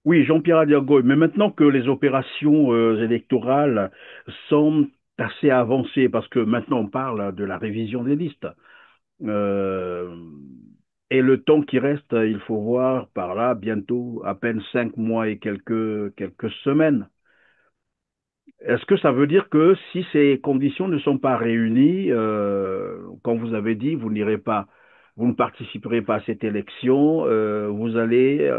Oui, Jean-Pierre Adiagoy, mais maintenant que les opérations électorales sont assez avancées, parce que maintenant on parle de la révision des listes, euh, et le temps qui reste, il faut voir par là, bientôt à peine 5 mois et quelques semaines. Est-ce que ça veut dire que si ces conditions ne sont pas réunies, comme vous avez dit, vous n'irez pas, vous ne participerez pas à cette élection, vous allez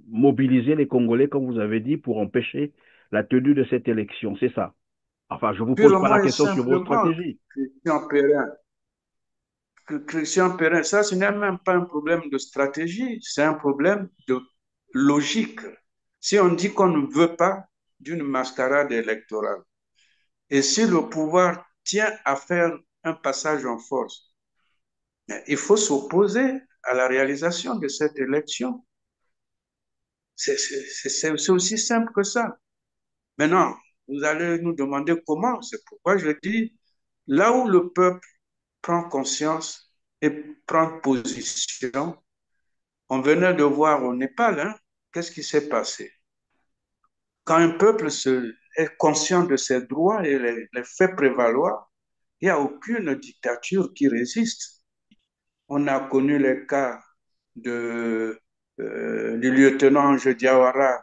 mobiliser les Congolais, comme vous avez dit, pour empêcher la tenue de cette élection, c'est ça? Enfin, je ne vous pose pas Purement la et question sur vos simplement, stratégies. Christian Perrin. Christian Perrin, ça, ce n'est même pas un problème de stratégie, c'est un problème de logique. Si on dit qu'on ne veut pas d'une mascarade électorale, et si le pouvoir tient à faire un passage en force, il faut s'opposer à la réalisation de cette élection. C'est aussi simple que ça. Maintenant, vous allez nous demander comment. C'est pourquoi je dis, là où le peuple prend conscience et prend position, on venait de voir au Népal, hein, qu'est-ce qui s'est passé. Quand un peuple est conscient de ses droits et les fait prévaloir, il n'y a aucune dictature qui résiste. On a connu les cas du lieutenant Ange Diawara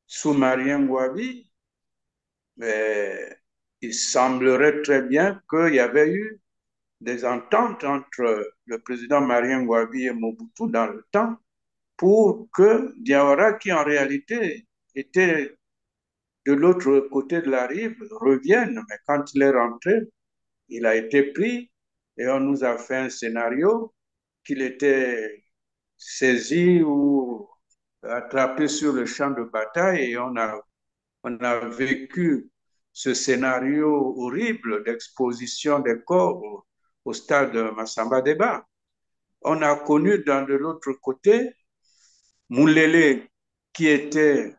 sous Marien Gouabi, mais il semblerait très bien qu'il y avait eu des ententes entre le président Marien Gouabi et Mobutu dans le temps pour que Diawara, qui en réalité était de l'autre côté de la rive, revienne. Mais quand il est rentré, il a été pris et on nous a fait un scénario qu'il était saisi ou attrapé sur le champ de bataille et on a vécu ce scénario horrible d'exposition des corps au stade Massamba Deba. On a connu de l'autre côté Moulele qui était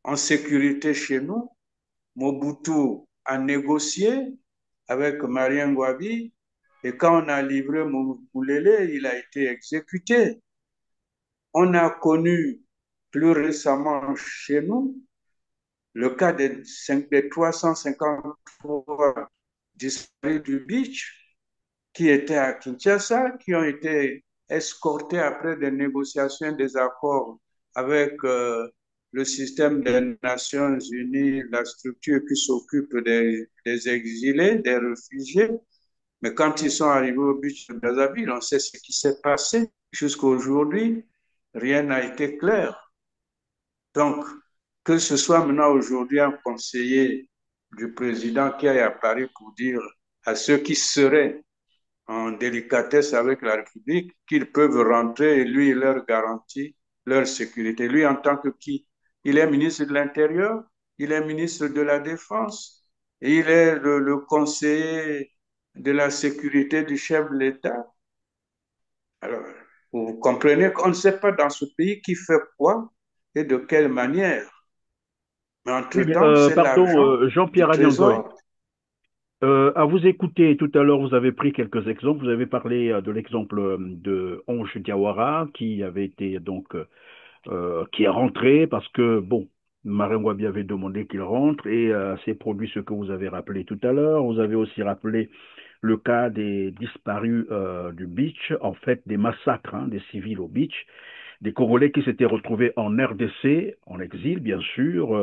en sécurité chez nous. Mobutu a négocié avec Marien Gouabi et quand on a livré Moulele, il a été exécuté. On a connu plus récemment chez nous le cas des 353 disparus du beach qui étaient à Kinshasa, qui ont été escortés après des négociations, des accords avec le système des Nations Unies, la structure qui s'occupe des exilés, des réfugiés. Mais quand ils sont arrivés au beach de Brazzaville, on sait ce qui s'est passé. Jusqu'à aujourd'hui, rien n'a été clair. Donc, que ce soit maintenant aujourd'hui un conseiller du président qui aille à Paris pour dire à ceux qui seraient en délicatesse avec la République qu'ils peuvent rentrer et lui, il leur garantit leur sécurité. Lui, en tant que qui? Il est ministre de l'Intérieur, il est ministre de la Défense, et il est le conseiller de la sécurité du chef de l'État. Alors, vous comprenez qu'on ne sait pas dans ce pays qui fait quoi et de quelle manière. Mais Oui, mais, entre-temps, c'est pardon, l'argent Jean-Pierre du Agnangoy. Trésor. À vous écouter tout à l'heure, vous avez pris quelques exemples. Vous avez parlé de l'exemple de Onge Diawara, qui avait été donc qui est rentré parce que bon, Marin Wabi avait demandé qu'il rentre et c'est produit ce que vous avez rappelé tout à l'heure. Vous avez aussi rappelé le cas des disparus du beach, en fait des massacres des civils au beach, des Congolais qui s'étaient retrouvés en RDC, en exil bien sûr,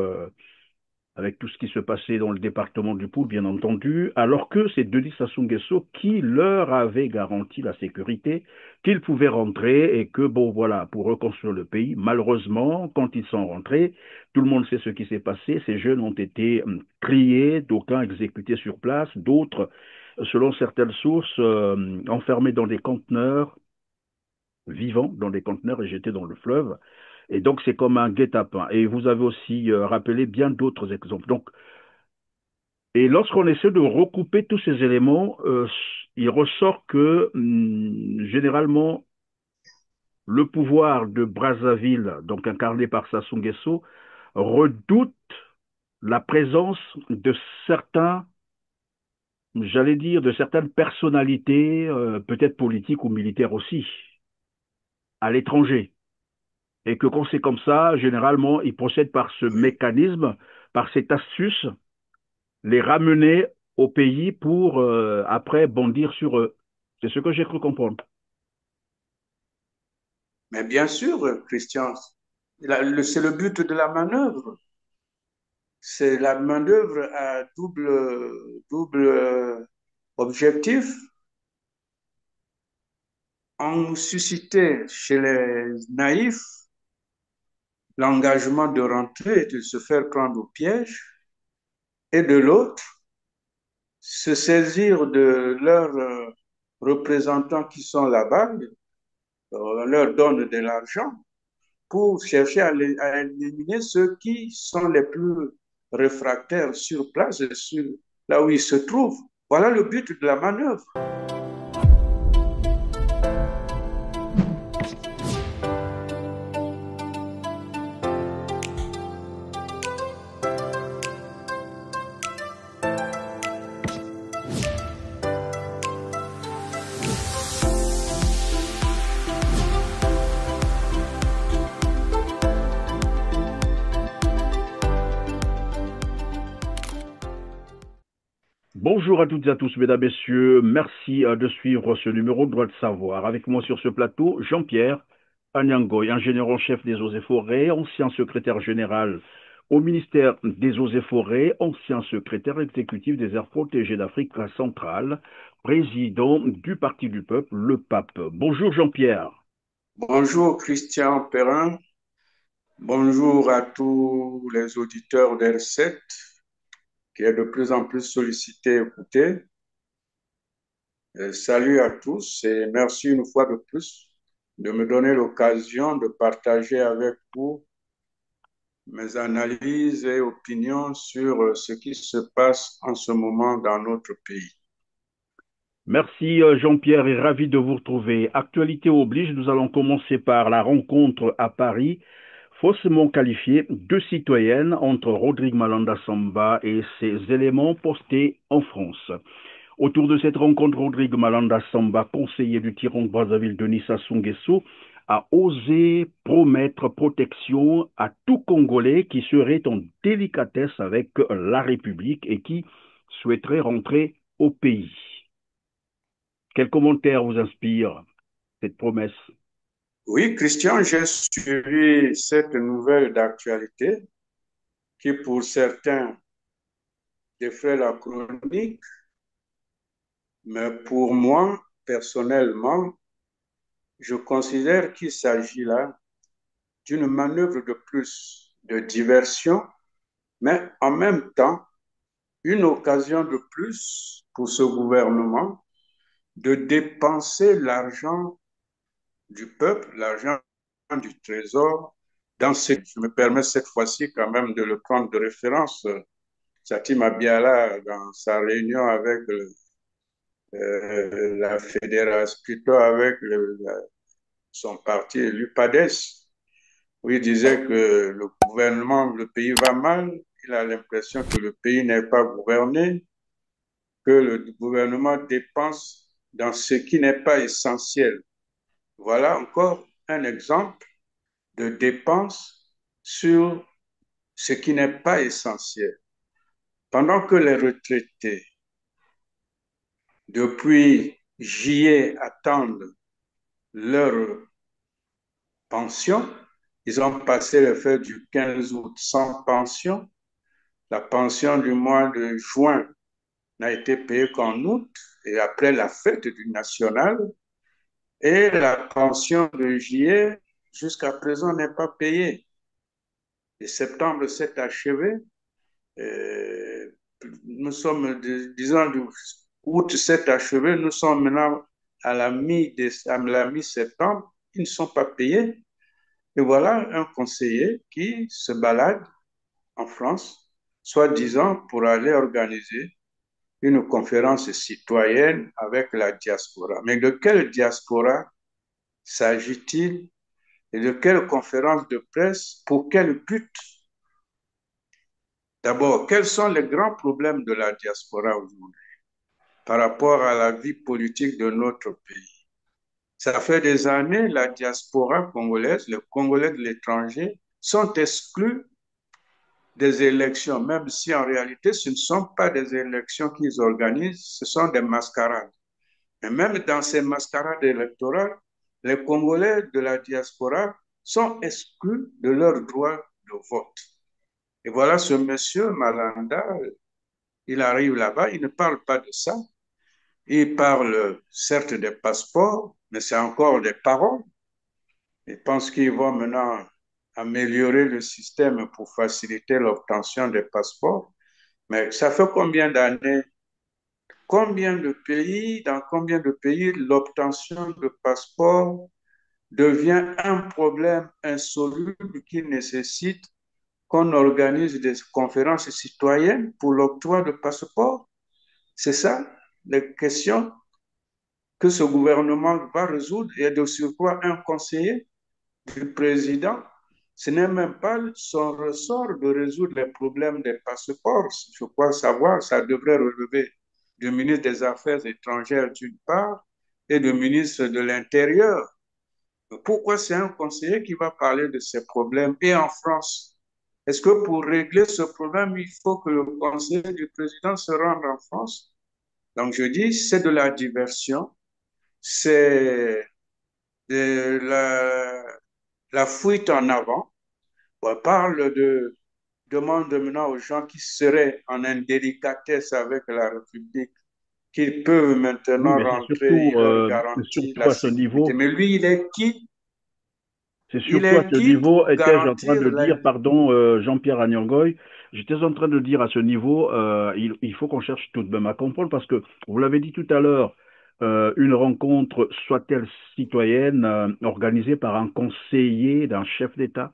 avec tout ce qui se passait dans le département du Poul, bien entendu, alors que c'est Denis Sassou Nguesso qui leur avait garanti la sécurité, qu'ils pouvaient rentrer et que, bon, voilà, pour reconstruire le pays, malheureusement, quand ils sont rentrés, tout le monde sait ce qui s'est passé, ces jeunes ont été triés, d'aucuns exécutés sur place, d'autres, selon certaines sources, enfermés dans des conteneurs, vivants dans des conteneurs et jetés dans le fleuve. Et donc, c'est comme un guet-apens. Et vous avez aussi rappelé bien d'autres exemples. Donc, et lorsqu'on essaie de recouper tous ces éléments, il ressort que généralement le pouvoir de Brazzaville, donc incarné par Sassou Nguesso, redoute la présence de certains, j'allais dire, de certaines personnalités, peut-être politiques ou militaires aussi, à l'étranger. et que quand c'est comme ça, généralement, ils procèdent par ce oui. mécanisme, par cette astuce, les ramener au pays pour après bondir sur eux. C'est ce que j'ai cru comprendre. Mais bien sûr, Christian, c'est le but de la manœuvre. C'est la manœuvre à double objectif. On suscitait chez les naïfs l'engagement de rentrer et de se faire prendre au piège, et de l'autre, se saisir de leurs représentants qui sont là-bas, on leur donne de l'argent pour chercher à éliminer ceux qui sont les plus réfractaires sur place, là où ils se trouvent. Voilà le but de la manœuvre. Bonjour à toutes et à tous, mesdames, messieurs. Merci de suivre ce numéro de Droit de Savoir. Avec moi sur ce plateau, Jean-Pierre Anyangoy, ingénieur en chef des eaux et forêts, ancien secrétaire général au ministère des eaux et forêts, ancien secrétaire exécutif des aires protégées d'Afrique centrale, président du Parti du peuple, le PAP. Bonjour Jean-Pierre. Bonjour Christian Perrin, bonjour à tous les auditeurs d'R7 qui est de plus en plus sollicité et écouté. Salut à tous et merci une fois de plus de me donner l'occasion de partager avec vous mes analyses et opinions sur ce qui se passe en ce moment dans notre pays. Merci Jean-Pierre et ravi de vous retrouver. Actualité oblige, nous allons commencer par la rencontre à Paris, faussement qualifiée de citoyenne entre Rodrigue Malanda Samba et ses éléments postés en France. Autour de cette rencontre, Rodrigue Malanda Samba, conseiller du tyran de Brazzaville Denis Sassou Nguesso, a osé promettre protection à tout Congolais qui serait en délicatesse avec la République et qui souhaiterait rentrer au pays. Quel commentaire vous inspire cette promesse? Oui, Christian, j'ai suivi cette nouvelle d'actualité qui, pour certains, défraie la chronique, mais pour moi, personnellement, je considère qu'il s'agit là d'une manœuvre de plus de diversion, mais en même temps, une occasion de plus pour ce gouvernement de dépenser l'argent du peuple, l'argent du trésor, dans ce, je me permets cette fois-ci quand même de le prendre de référence, Satim Abiala, dans sa réunion avec la fédération, plutôt avec son parti, l'UPADES, où il disait que le gouvernement, le pays va mal, il a l'impression que le pays n'est pas gouverné, que le gouvernement dépense dans ce qui n'est pas essentiel. Voilà encore un exemple de dépenses sur ce qui n'est pas essentiel. Pendant que les retraités, depuis juillet, attendent leur pension, ils ont passé le fait du 15 août sans pension. La pension du mois de juin n'a été payée qu'en août et après la fête du national. Et la pension de juillet, jusqu'à présent, n'est pas payée. Et septembre s'est achevé. Euh, nous sommes, disons, août s'est achevé. Nous sommes maintenant à la mi-septembre. Ils ne sont pas payés. Et voilà un conseiller qui se balade en France, soi-disant pour aller organiser une conférence citoyenne avec la diaspora. Mais de quelle diaspora s'agit-il et de quelle conférence de presse, pour quel but? D'abord, quels sont les grands problèmes de la diaspora aujourd'hui par rapport à la vie politique de notre pays? Ça fait des années, la diaspora congolaise, les Congolais de l'étranger, sont exclus des élections, même si en réalité, ce ne sont pas des élections qu'ils organisent, ce sont des mascarades. Et même dans ces mascarades électorales, les Congolais de la diaspora sont exclus de leur droit de vote. Et voilà ce monsieur Malanda, il arrive là-bas, il ne parle pas de ça. Il parle certes des passeports, mais c'est encore des paroles. Je pense qu'ils vont maintenant améliorer le système pour faciliter l'obtention des passeports. Mais ça fait combien d'années, dans combien de pays l'obtention de passeports devient un problème insoluble qui nécessite qu'on organise des conférences citoyennes pour l'octroi de passeports? C'est ça, les questions que ce gouvernement va résoudre et de surcroît un conseiller du président. Ce n'est même pas son ressort de résoudre les problèmes des passeports. Je crois savoir, ça devrait relever du ministre des Affaires étrangères d'une part et du ministre de l'Intérieur. Pourquoi c'est un conseiller qui va parler de ces problèmes? Et en France, est-ce que pour régler ce problème, il faut que le conseiller du président se rende en France? Donc je dis, c'est de la diversion, c'est de la fuite en avant. On parle de demande maintenant aux gens qui seraient en indélicatesse avec la République qu'ils peuvent Oui, maintenant mais rentrer, il leur c'est garantit surtout la à ce sécurité. niveau. Mais lui, il est qui? C'est Il surtout à est ce qui niveau, pour étais-je en train garantir de la... dire, pardon, Jean-Pierre Agnangoy, j'étais en train de dire à ce niveau, il faut qu'on cherche tout de même à comprendre, parce que vous l'avez dit tout à l'heure, une rencontre, soit-elle citoyenne, organisée par un conseiller d'un chef d'État,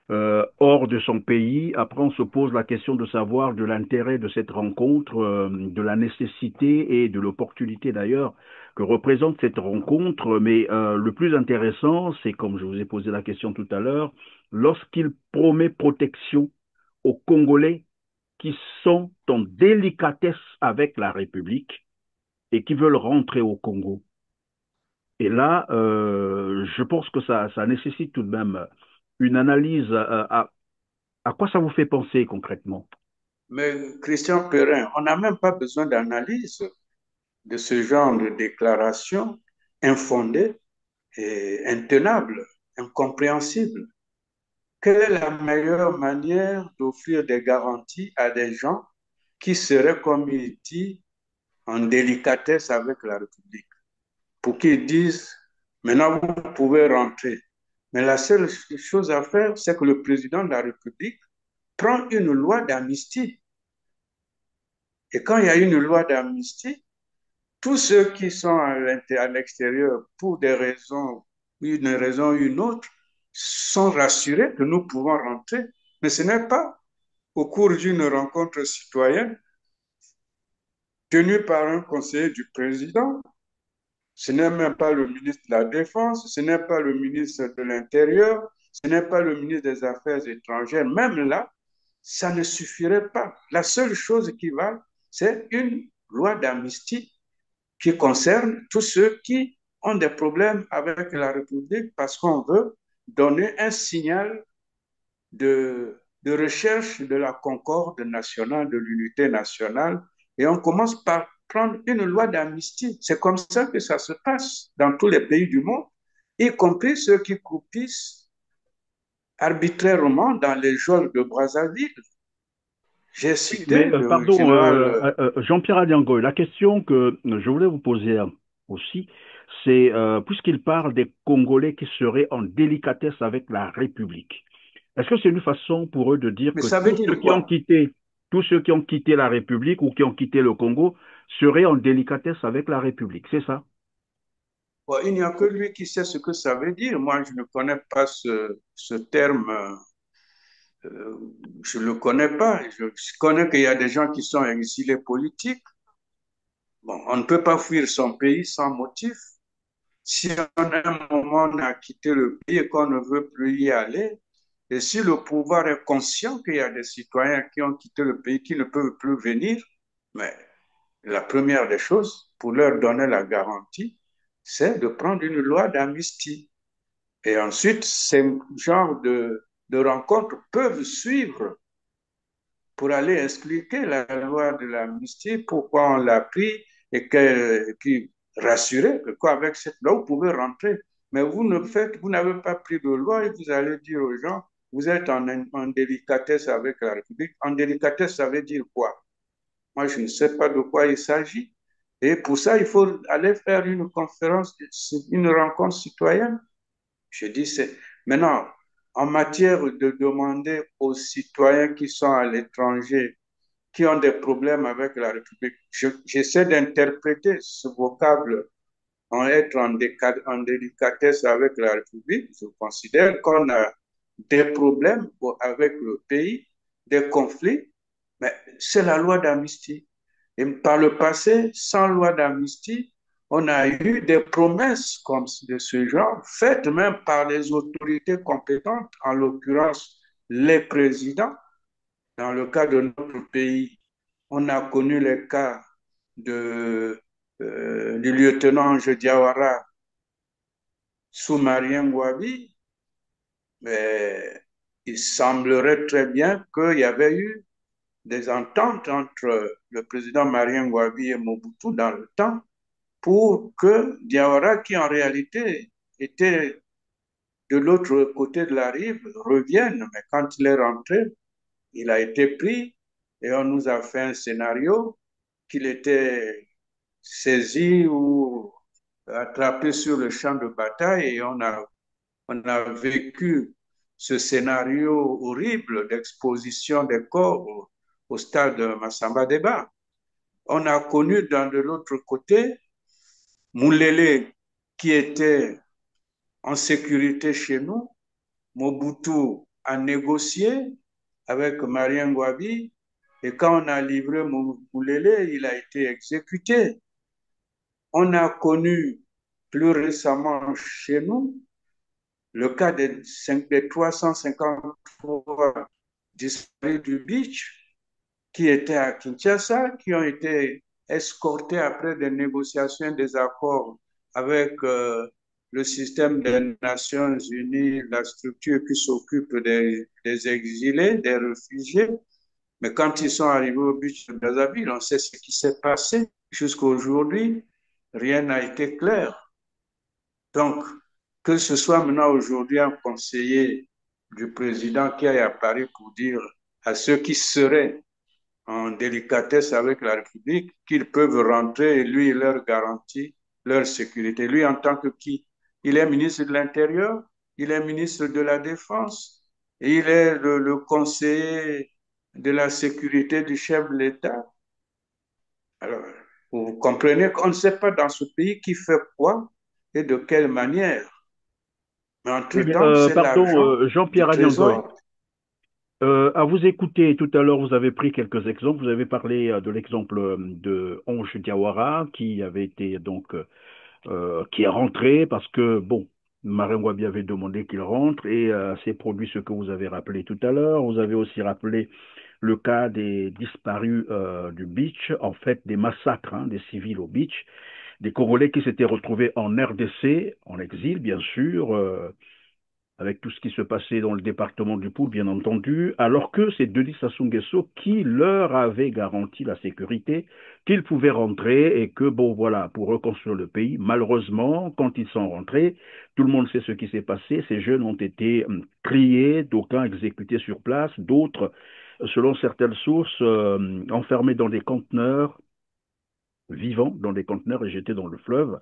hors de son pays. Après, on se pose la question de savoir de l'intérêt de cette rencontre, de la nécessité et de l'opportunité d'ailleurs que représente cette rencontre. Mais le plus intéressant, c'est comme je vous ai posé la question tout à l'heure, lorsqu'il promet protection aux Congolais qui sont en délicatesse avec la République et qui veulent rentrer au Congo. Et là, je pense que ça nécessite tout de même une analyse à quoi ça vous fait penser concrètement? Mais Christian Perrin, on n'a même pas besoin d'analyse de ce genre de déclaration infondée et intenable, incompréhensible. Quelle est la meilleure manière d'offrir des garanties à des gens qui seraient, comme il dit, en délicatesse avec la République, pour qu'ils disent, maintenant vous pouvez rentrer. Mais la seule chose à faire, c'est que le président de la République prend une loi d'amnistie. Et quand il y a une loi d'amnistie, tous ceux qui sont à l'extérieur pour des raisons, une raison ou une autre, sont rassurés que nous pouvons rentrer. Mais ce n'est pas au cours d'une rencontre citoyenne tenue par un conseiller du président. Ce n'est même pas le ministre de la Défense, ce n'est pas le ministre de l'Intérieur, ce n'est pas le ministre des Affaires étrangères. Même là, ça ne suffirait pas. La seule chose qui va, c'est une loi d'amnistie qui concerne tous ceux qui ont des problèmes avec la République parce qu'on veut donner un signal de recherche de la concorde nationale, de l'unité nationale. Et on commence par prendre une loi d'amnistie. C'est comme ça que ça se passe dans tous les pays du monde, y compris ceux qui croupissent arbitrairement dans les geôles de Brazzaville. J'ai Oui, cité mais le pardon, général. Jean-Pierre Adiangoy, la question que je voulais vous poser aussi, c'est puisqu'il parle des Congolais qui seraient en délicatesse avec la République, est-ce que c'est une façon pour eux de dire Mais que ça veut dire quoi? tous ceux qui ont quitté la République ou qui ont quitté le Congo seraient en délicatesse avec la République, c'est ça? Bon, il n'y a que lui qui sait ce que ça veut dire. Moi, je ne connais pas ce terme. Je ne le connais pas. Je connais qu'il y a des gens qui sont exilés politiques. Bon, on ne peut pas fuir son pays sans motif. Si on, à un moment on a quitté le pays et qu'on ne veut plus y aller, et si le pouvoir est conscient qu'il y a des citoyens qui ont quitté le pays qui ne peuvent plus venir, mais la première des choses, pour leur donner la garantie, c'est de prendre une loi d'amnistie. Et ensuite, ces genres de rencontres peuvent suivre pour aller expliquer la loi de l'amnistie, pourquoi on l'a pris et puis rassurer que quoi, avec cette loi, vous pouvez rentrer. Mais vous n'avez pas pris de loi et vous allez dire aux gens, vous êtes en délicatesse avec la République. En délicatesse, ça veut dire quoi? Moi, je ne sais pas de quoi il s'agit. Et pour ça, il faut aller faire une conférence, une rencontre citoyenne. Je dis, c'est maintenant, en matière de demander aux citoyens qui sont à l'étranger, qui ont des problèmes avec la République, j'essaie d'interpréter ce vocable en être en délicatesse avec la République. Je considère qu'on a des problèmes avec le pays, des conflits, mais c'est la loi d'amnistie. Et par le passé, sans loi d'amnistie, on a eu des promesses comme de ce genre, faites même par les autorités compétentes, en l'occurrence les présidents. Dans le cas de notre pays, on a connu les cas de, du lieutenant Ange Diawara sous Marien Gouabi, mais il semblerait très bien qu'il y avait eu des ententes entre le président Marien Gouabi et Mobutu dans le temps pour que Diawara, qui en réalité était de l'autre côté de la rive, revienne. Mais quand il est rentré, il a été pris et on nous a fait un scénario qu'il était saisi ou attrapé sur le champ de bataille et on a vécu ce scénario horrible d'exposition des corps au stade de Massamba Deba. On a connu de l'autre côté Moulele qui était en sécurité chez nous. Mobutu a négocié avec Marien Gouabi et quand on a livré Moulele, il a été exécuté. On a connu plus récemment chez nous le cas des 353 disparus du beach qui étaient à Kinshasa, qui ont été escortés après des négociations, des accords avec le système des Nations Unies, la structure qui s'occupe des exilés, des réfugiés. Mais quand ils sont arrivés au beach de Brazzaville, on sait ce qui s'est passé. Jusqu'à aujourd'hui, rien n'a été clair. Donc, que ce soit maintenant aujourd'hui un conseiller du président qui aille à Paris pour dire à ceux qui seraient en délicatesse avec la République qu'ils peuvent rentrer et lui, il leur garantit leur sécurité. Lui, en tant que qui? Il est ministre de l'Intérieur, il est ministre de la Défense et il est le conseiller de la sécurité du chef de l'État. Alors, vous comprenez qu'on ne sait pas dans ce pays qui fait quoi et de quelle manière. Mais Oui, bien, entre-temps, c'est pardon, l'argent Jean-Pierre du Agnandoy. Trésor. À vous écouter, tout à l'heure, vous avez pris quelques exemples. Vous avez parlé de l'exemple de Onge Diawara, qui avait été donc qui est rentré parce que, bon, Marin Wabi avait demandé qu'il rentre et s'est produit ce que vous avez rappelé tout à l'heure. Vous avez aussi rappelé le cas des disparus du beach, en fait, des massacres des civils au beach, des Congolais qui s'étaient retrouvés en RDC, en exil, bien sûr, avec tout ce qui se passait dans le département du Poul, bien entendu, alors que c'est Denis Sassou Nguesso qui leur avait garanti la sécurité, qu'ils pouvaient rentrer et que, bon, voilà, pour reconstruire le pays, malheureusement, quand ils sont rentrés, tout le monde sait ce qui s'est passé, ces jeunes ont été triés, d'aucuns exécutés sur place, d'autres, selon certaines sources, enfermés dans des conteneurs, vivants dans des conteneurs et jetés dans le fleuve.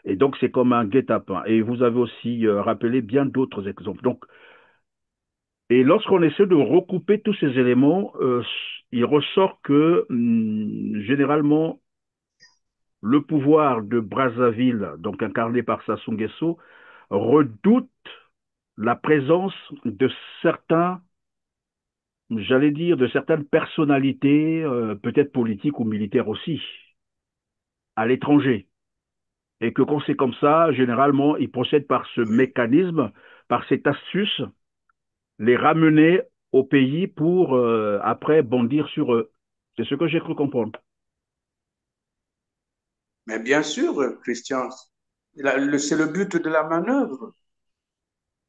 Et donc, c'est comme un guet-apens. Et vous avez aussi rappelé bien d'autres exemples. Donc, et lorsqu'on essaie de recouper tous ces éléments, il ressort que généralement, le pouvoir de Brazzaville, donc incarné par Sassou Nguesso, redoute la présence de certains, j'allais dire, de certaines personnalités, peut-être politiques ou militaires aussi, à l'étranger. Et que quand c'est comme ça, généralement, ils procèdent par ce Oui. mécanisme, par cette astuce, les ramener au pays pour après bondir sur eux. C'est ce que j'ai cru comprendre. Mais bien sûr, Christian, C'est le but de la manœuvre.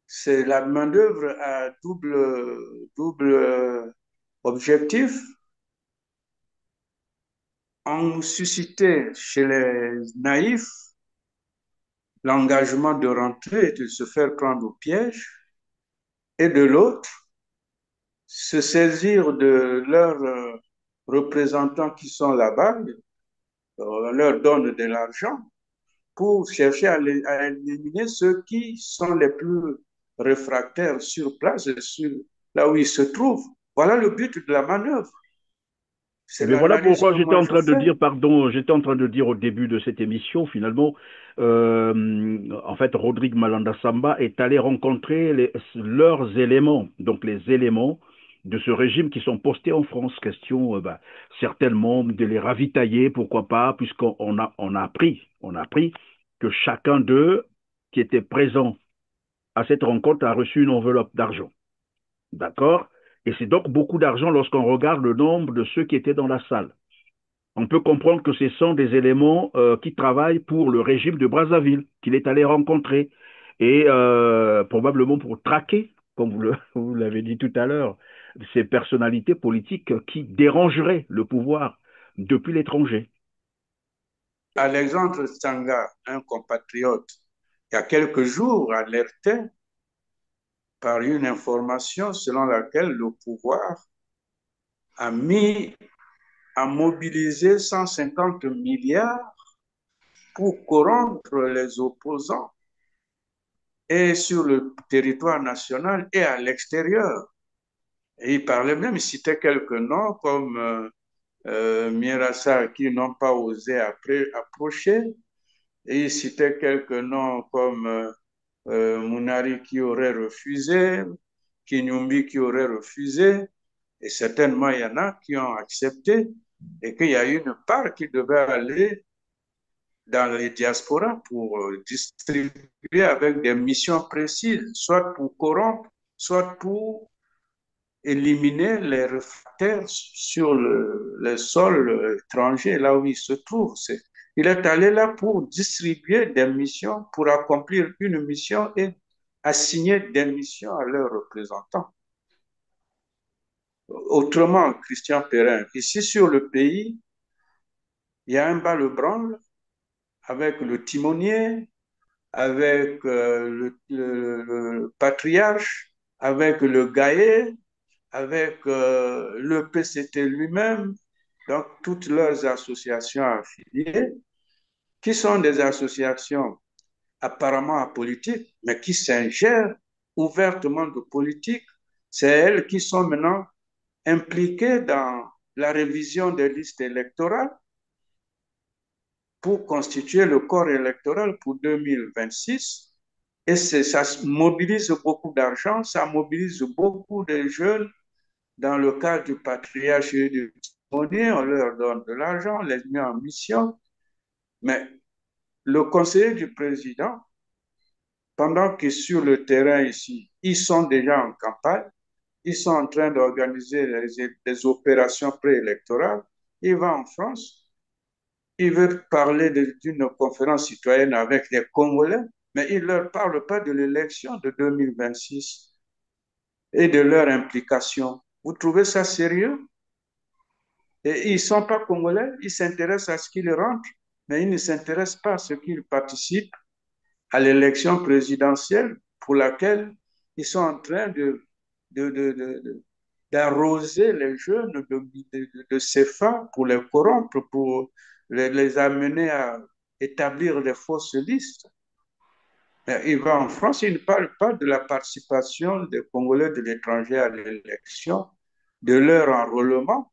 C'est la manœuvre à double objectif. On suscitait chez les naïfs l'engagement de rentrer et de se faire prendre au piège, et de l'autre, se saisir de leurs représentants qui sont là-bas, on leur donne de l'argent pour chercher à éliminer ceux qui sont les plus réfractaires sur place, là où ils se trouvent. Voilà le but de la manœuvre. Eh C'est bien voilà l'analyse pourquoi que j'étais moi en je train de fais. dire, pardon, j'étais en train de dire au début de cette émission, finalement, en fait, Rodrigue Malanda Samba est allé rencontrer leurs éléments, donc les éléments de ce régime qui sont postés en France. Question, certainement de les ravitailler, pourquoi pas, puisqu'on a appris que chacun d'eux qui était présent à cette rencontre a reçu une enveloppe d'argent. D'accord? Et c'est donc beaucoup d'argent lorsqu'on regarde le nombre de ceux qui étaient dans la salle. On peut comprendre que ce sont des éléments qui travaillent pour le régime de Brazzaville, qu'il est allé rencontrer, et probablement pour traquer, comme vous l'avez dit tout à l'heure, ces personnalités politiques qui dérangeraient le pouvoir depuis l'étranger. Alexandre Tsanga, un compatriote, il y a quelques jours, alertait par une information selon laquelle le pouvoir a mobilisé 150 milliards pour corrompre les opposants, et sur le territoire national et à l'extérieur. Et il parlait même, il citait quelques noms comme Mirassa qui n'ont pas osé approcher, et il citait quelques noms comme Mounari qui aurait refusé, Kinyumbi qui aurait refusé, et certainement il y en a qui ont accepté, et qu'il y a une part qui devait aller dans les diasporas pour distribuer avec des missions précises, soit pour corrompre, soit pour éliminer les réfractaires sur le sol étranger, là où ils se trouvent. Il est allé là pour distribuer des missions, pour accomplir une mission et assigner des missions à leurs représentants. Autrement, Christian Perrin, ici sur le pays, il y a un bas-le-branle avec le timonier, avec le patriarche, avec le gaé, avec le PCT lui-même, donc toutes leurs associations affiliées, qui sont des associations apparemment apolitiques, mais qui s'ingèrent ouvertement de politique. C'est elles qui sont maintenant impliquées dans la révision des listes électorales pour constituer le corps électoral pour 2026. Et ça mobilise beaucoup d'argent, ça mobilise beaucoup de jeunes. Dans le cas du patriarche et du timonier, on leur donne de l'argent, on les met en mission. Mais le conseiller du président, pendant que sur le terrain ici, ils sont déjà en campagne, ils sont en train d'organiser des opérations préélectorales, il va en France, il veut parler d'une conférence citoyenne avec les Congolais, mais il ne leur parle pas de l'élection de 2026 et de leur implication. Vous trouvez ça sérieux? Et ils ne sont pas congolais, ils s'intéressent à ce qu'ils rentrent, mais ils ne s'intéressent pas à ce qu'ils participent à l'élection présidentielle pour laquelle ils sont en train de, de, de, d'arroser les jeunes de CFA pour les corrompre, pour les amener à établir des fausses listes. Il va en France, il ne parle pas de la participation des Congolais de l'étranger à l'élection, de leur enrôlement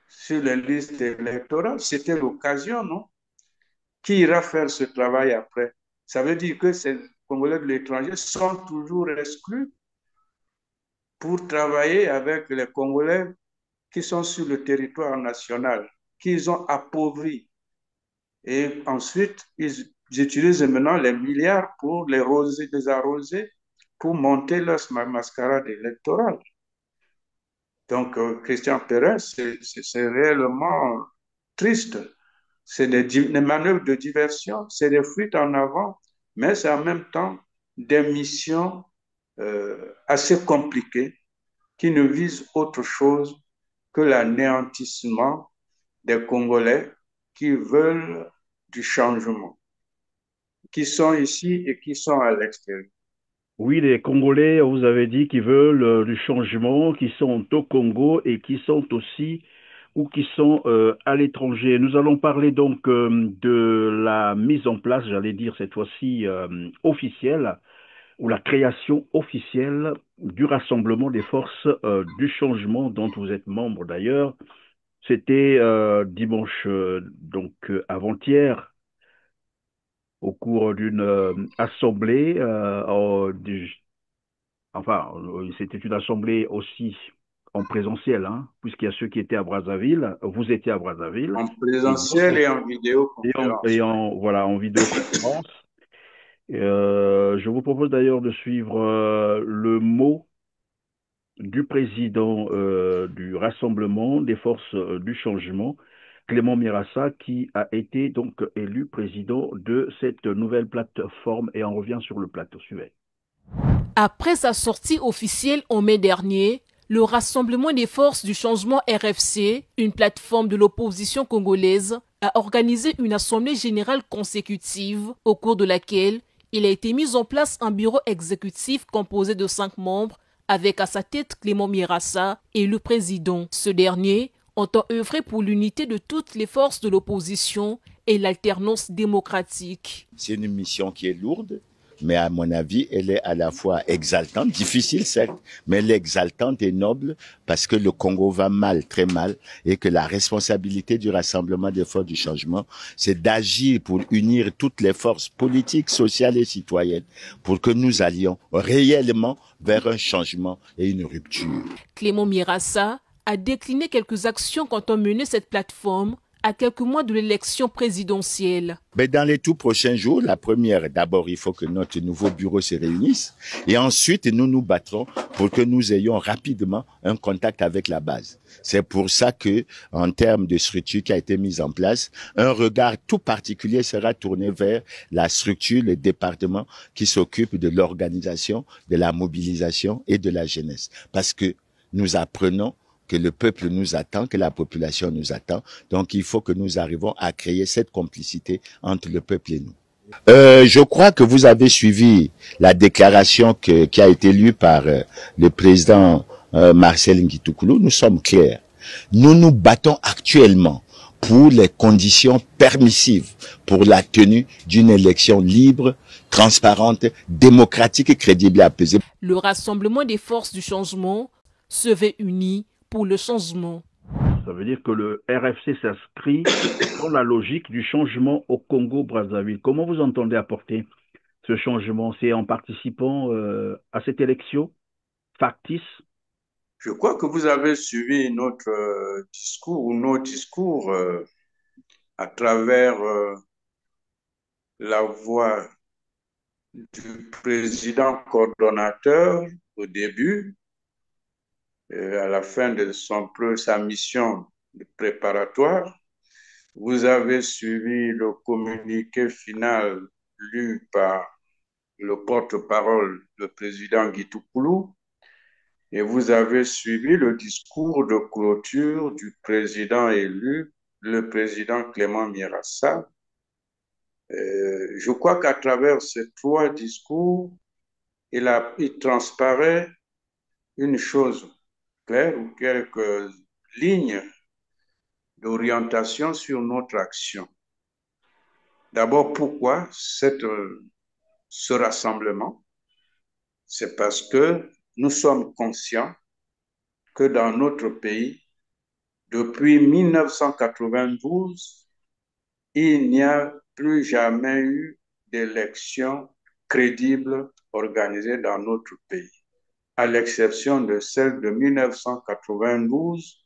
sur les listes électorales. C'était l'occasion, non? Qui ira faire ce travail après? Ça veut dire que ces Congolais de l'étranger sont toujours exclus pour travailler avec les Congolais qui sont sur le territoire national, qu'ils ont appauvris. Et ensuite, ils utilisent maintenant les milliards pour les arroser, pour monter leur mascarade électorale. Donc, Christian Perrin, c'est réellement triste. C'est des manœuvres de diversion, c'est des fuites en avant, mais c'est en même temps des missions assez compliquées qui ne visent autre chose que l'anéantissement des Congolais qui veulent du changement, qui sont ici et qui sont à l'extérieur. Oui, les Congolais, vous avez dit qu'ils veulent du changement, qui sont au Congo et qui sont aussi ou qui sont à l'étranger. Nous allons parler donc de la mise en place, j'allais dire cette fois-ci officielle, ou la création officielle du Rassemblement des forces du changement dont vous êtes membre d'ailleurs. C'était dimanche, donc avant-hier, au cours d'une assemblée enfin, c'était une assemblée aussi en présentiel, hein, puisqu'il y a ceux qui étaient à Brazzaville, vous étiez à Brazzaville, En et présentiel d'autres, et en vidéoconférence. voilà, en vidéoconférence. Je vous propose d'ailleurs de suivre le mot du président du Rassemblement des forces du changement, Clément Mirassa, qui a été donc élu président de cette nouvelle plateforme, et on revient sur le plateau suivant. Après sa sortie officielle en mai dernier, le Rassemblement des forces du changement RFC, une plateforme de l'opposition congolaise, a organisé une assemblée générale consécutive au cours de laquelle il a été mis en place un bureau exécutif composé de 5 membres avec à sa tête Clément Mirassa et le président. Ce dernier entend œuvrer pour l'unité de toutes les forces de l'opposition et l'alternance démocratique. C'est une mission qui est lourde, mais à mon avis, elle est à la fois exaltante, difficile certes, mais elle est exaltante et noble parce que le Congo va mal, très mal, et que la responsabilité du Rassemblement des forces du changement, c'est d'agir pour unir toutes les forces politiques, sociales et citoyennes pour que nous allions réellement vers un changement et une rupture. Clément Mirassa a décliné quelques actions quand on menait cette plateforme à quelques mois de l'élection présidentielle. Mais dans les tout prochains jours, la première, d'abord, il faut que notre nouveau bureau se réunisse et ensuite, nous nous battrons pour que nous ayons rapidement un contact avec la base. C'est pour ça que, en termes de structure qui a été mise en place, un regard tout particulier sera tourné vers la structure, le département qui s'occupe de l'organisation, de la mobilisation et de la jeunesse. Parce que nous apprenons que le peuple nous attend, que la population nous attend. Donc, il faut que nous arrivions à créer cette complicité entre le peuple et nous. Je crois que vous avez suivi la déclaration qui a été lue par le président Marcel Nguitoukulu. Nous sommes clairs. Nous nous battons actuellement pour les conditions permissives pour la tenue d'une élection libre, transparente, démocratique et crédible et apaisée. Le Rassemblement des forces du changement se veut uni pour le changement. Ça veut dire que le RFC s'inscrit dans la logique du changement au Congo-Brazzaville. Comment vous entendez apporter ce changement? C'est en participant à cette élection factice? Je crois que vous avez suivi notre discours ou nos discours à travers la voix du président coordonnateur au début, à la fin de sa mission préparatoire. Vous avez suivi le communiqué final lu par le porte-parole, le président Nguitoukulu, et vous avez suivi le discours de clôture du président élu, le président Clément Mirassa. Je crois qu'à travers ces 3 discours, il transparaît une chose claire ou quelques lignes d'orientation sur notre action. D'abord, pourquoi ce rassemblement? C'est parce que nous sommes conscients que dans notre pays, depuis 1992, il n'y a plus jamais eu d'élection crédible organisée dans notre pays, à l'exception de celle de 1992,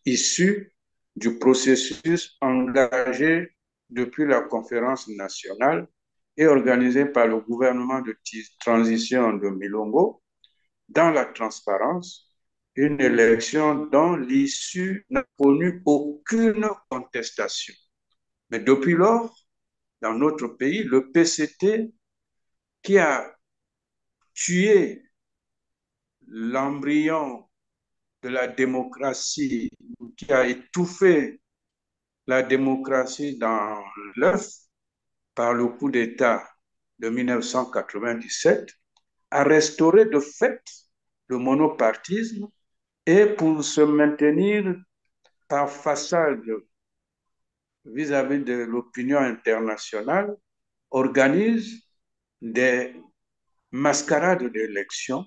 issue du processus engagé depuis la conférence nationale et organisé par le gouvernement de transition de Milongo dans la transparence une élection dont l'issue n'a connu aucune contestation. Mais depuis lors, dans notre pays, le PCT, qui a tué l'embryon de la démocratie, qui a étouffé la démocratie dans l'œuf par le coup d'État de 1997, a restauré de fait le monopartisme et pour se maintenir par façade vis-à-vis de l'opinion internationale, organise des mascarades d'élections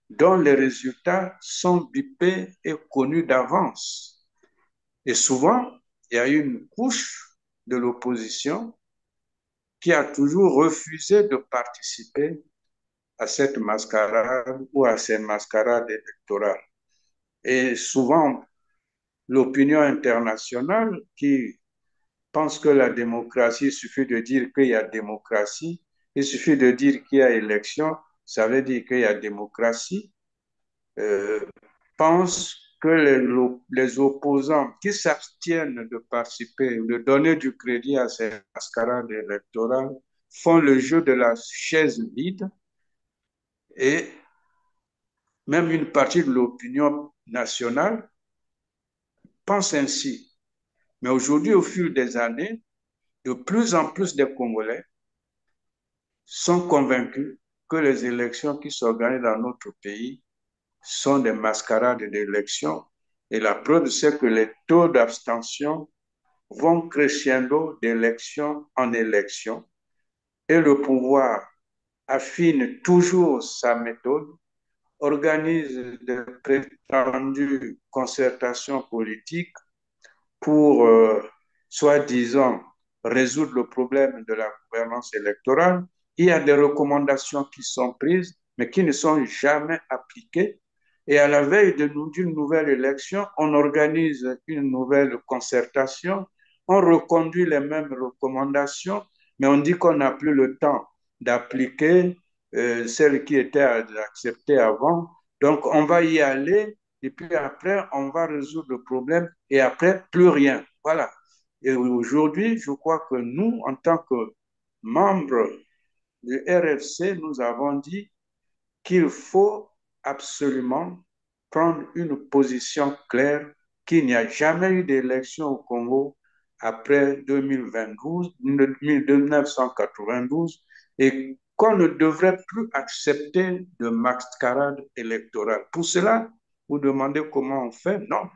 dont les résultats sont bipés et connus d'avance. Et souvent, il y a une couche de l'opposition qui a toujours refusé de participer à cette mascarade ou à ces mascarades électorales. Et souvent, l'opinion internationale qui pense que la démocratie, il suffit de dire qu'il y a démocratie, il suffit de dire qu'il y a élection, ça veut dire qu'il y a démocratie, euh, pense que les opposants qui s'abstiennent de participer, de donner du crédit à ces mascarades électorales, font le jeu de la chaise vide et même une partie de l'opinion nationale pense ainsi. Mais aujourd'hui, au fil des années, de plus en plus de Congolais sont convaincus que les élections qui s'organisent dans notre pays sont des mascarades d'élections. Et la preuve, c'est que les taux d'abstention vont crescendo d'élection en élection. Et le pouvoir affine toujours sa méthode, organise de prétendues concertations politiques pour, soi-disant, résoudre le problème de la gouvernance électorale. Il y a des recommandations qui sont prises, mais qui ne sont jamais appliquées. Et à la veille d'une nouvelle élection, on organise une nouvelle concertation, on reconduit les mêmes recommandations, mais on dit qu'on n'a plus le temps d'appliquer celles qui étaient acceptées avant. Donc, on va y aller et puis après, on va résoudre le problème et après, plus rien. Voilà. Et aujourd'hui, je crois que nous, en tant que membres du RFC, nous avons dit qu'il faut absolument prendre une position claire qu'il n'y a jamais eu d'élection au Congo après 1992 et qu'on ne devrait plus accepter de mascarade électorale. Pour cela, vous demandez comment on fait? Non.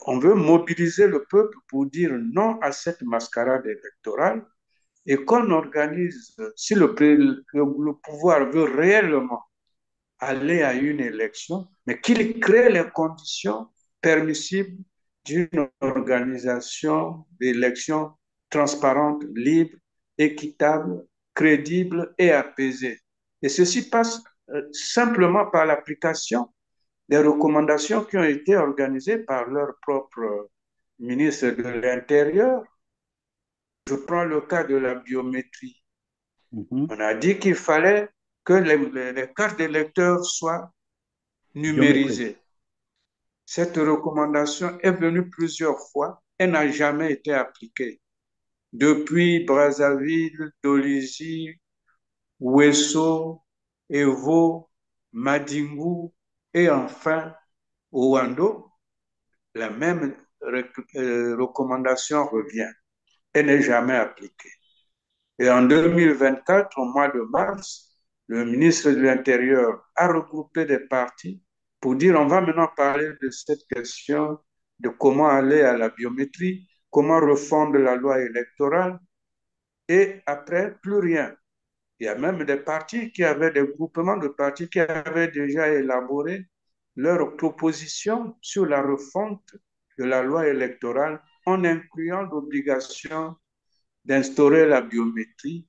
On veut mobiliser le peuple pour dire non à cette mascarade électorale et qu'on organise, si le pouvoir veut réellement aller à une élection, mais qu'il crée les conditions permissibles d'une organisation d'élections transparente, libre, équitable, crédible et apaisée. Et ceci passe simplement par l'application des recommandations qui ont été organisées par leur propre ministre de l'Intérieur. Je prends le cas de la biométrie. On a dit qu'il fallait que les cartes d'électeurs soient numérisées. Cette recommandation est venue plusieurs fois et n'a jamais été appliquée. Depuis Brazzaville, Dolisie, Ouesso, Evo, Madingu et enfin Ouando, la même recommandation revient et n'est jamais appliquée. Et en 2024, au mois de mars, le ministre de l'Intérieur a regroupé des partis pour dire on va maintenant parler de cette question de comment aller à la biométrie, comment refondre la loi électorale, et après, plus rien. Il y a même des partis qui avaient, des groupements de partis qui avaient déjà élaboré leurs propositions sur la refonte de la loi électorale en incluant l'obligation d'instaurer la biométrie,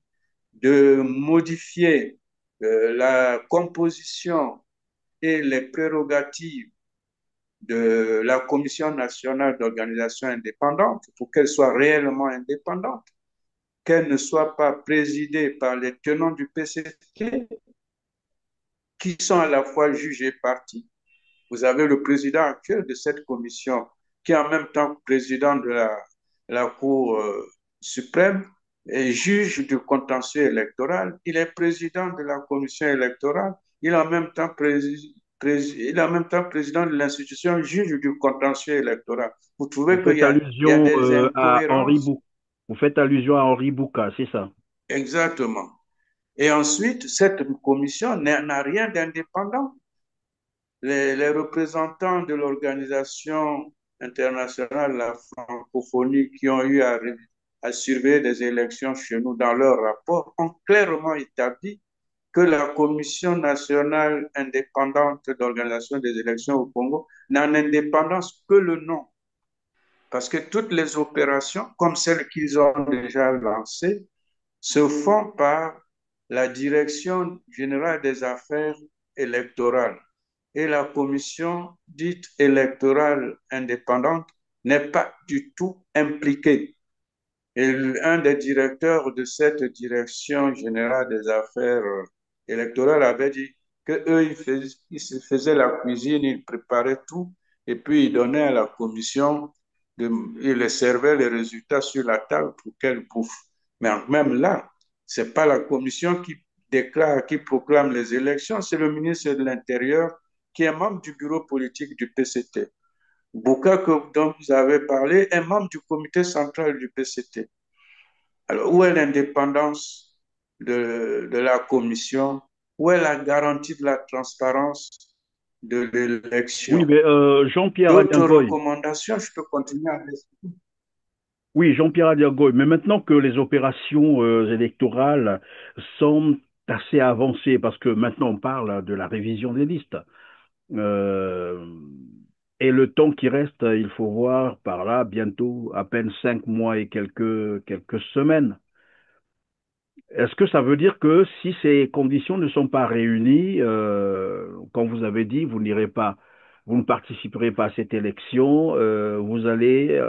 de modifier la composition et les prérogatives de la Commission nationale d'organisation indépendante pour qu'elle soit réellement indépendante, qu'elle ne soit pas présidée par les tenants du PCT qui sont à la fois juges et partis, Vous avez le président actuel de cette commission, qui est en même temps président de la Cour suprême et juge du contentieux électoral. Il est président de la commission électorale. Il est en même temps président de l'institution juge du contentieux électoral. Vous Vous trouvez qu'il faites y a allusion des à Henri incohérences? Bou. Vous faites allusion à Henri Bouka, c'est ça? Exactement. Et ensuite, cette commission n'a rien d'indépendant. Les représentants de l'Organisation internationale de la francophonie qui ont eu à surveiller des élections chez nous dans leur rapport ont clairement établi que la Commission nationale indépendante d'organisation des élections au Congo n'a en indépendance que le nom. Parce que toutes les opérations, comme celles qu'ils ont déjà lancées, se font par la Direction générale des affaires électorales. Et la commission dite électorale indépendante n'est pas du tout impliquée. Et un des directeurs de cette Direction générale des affaires électorales avait dit qu'eux, ils se faisaient la cuisine, ils préparaient tout, et puis ils donnaient à la commission, ils les servaient les résultats sur la table pour qu'elle bouffe. Mais même là, ce n'est pas la commission qui déclare, qui proclame les élections, c'est le ministre de l'Intérieur qui est membre du bureau politique du PCT. Bouka, dont vous avez parlé, est membre du comité central du PCT. Alors, où est l'indépendance de la commission? Où est la garantie de la transparence de Oui, l'élection? mais Jean-Pierre D'autres Adiangoy. recommandations, je peux continuer à les... Oui, Jean-Pierre Adiangoy. Mais maintenant que les opérations électorales sont assez avancées, parce que maintenant on parle de la révision des listes, euh, et le temps qui reste, il faut voir par là, bientôt à peine 5 mois et quelques semaines. Est-ce que ça veut dire que si ces conditions ne sont pas réunies, quand vous avez dit vous n'irez pas, vous ne participerez pas à cette élection, vous allez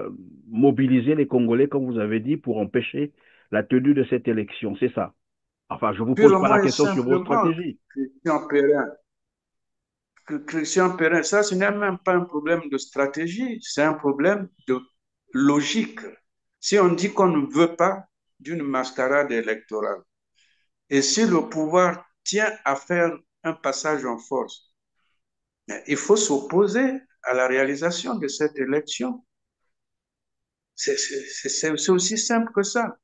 mobiliser les Congolais, comme vous avez dit, pour empêcher la tenue de cette élection, c'est ça? Enfin, je ne vous pose pas Purement la et question sur vos simplement, stratégies. Christian Perrin, Christian Perrin, ça, ce n'est même pas un problème de stratégie, c'est un problème de logique. Si on dit qu'on ne veut pas d'une mascarade électorale, et si le pouvoir tient à faire un passage en force, il faut s'opposer à la réalisation de cette élection. C'est aussi simple que ça.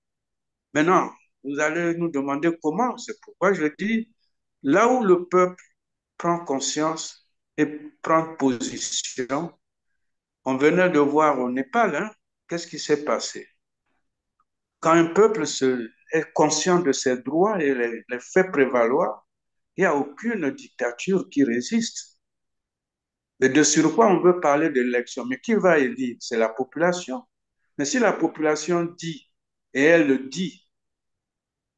Maintenant, vous allez nous demander comment. C'est pourquoi je dis, là où le peuple prend conscience et prend position, on venait de voir au Népal, hein, qu'est-ce qui s'est passé. Quand un peuple est conscient de ses droits et les fait prévaloir, il n'y a aucune dictature qui résiste. Mais de surcroît, on veut parler d'élection. Mais qui va élire? C'est la population. Mais si la population dit, et elle le dit,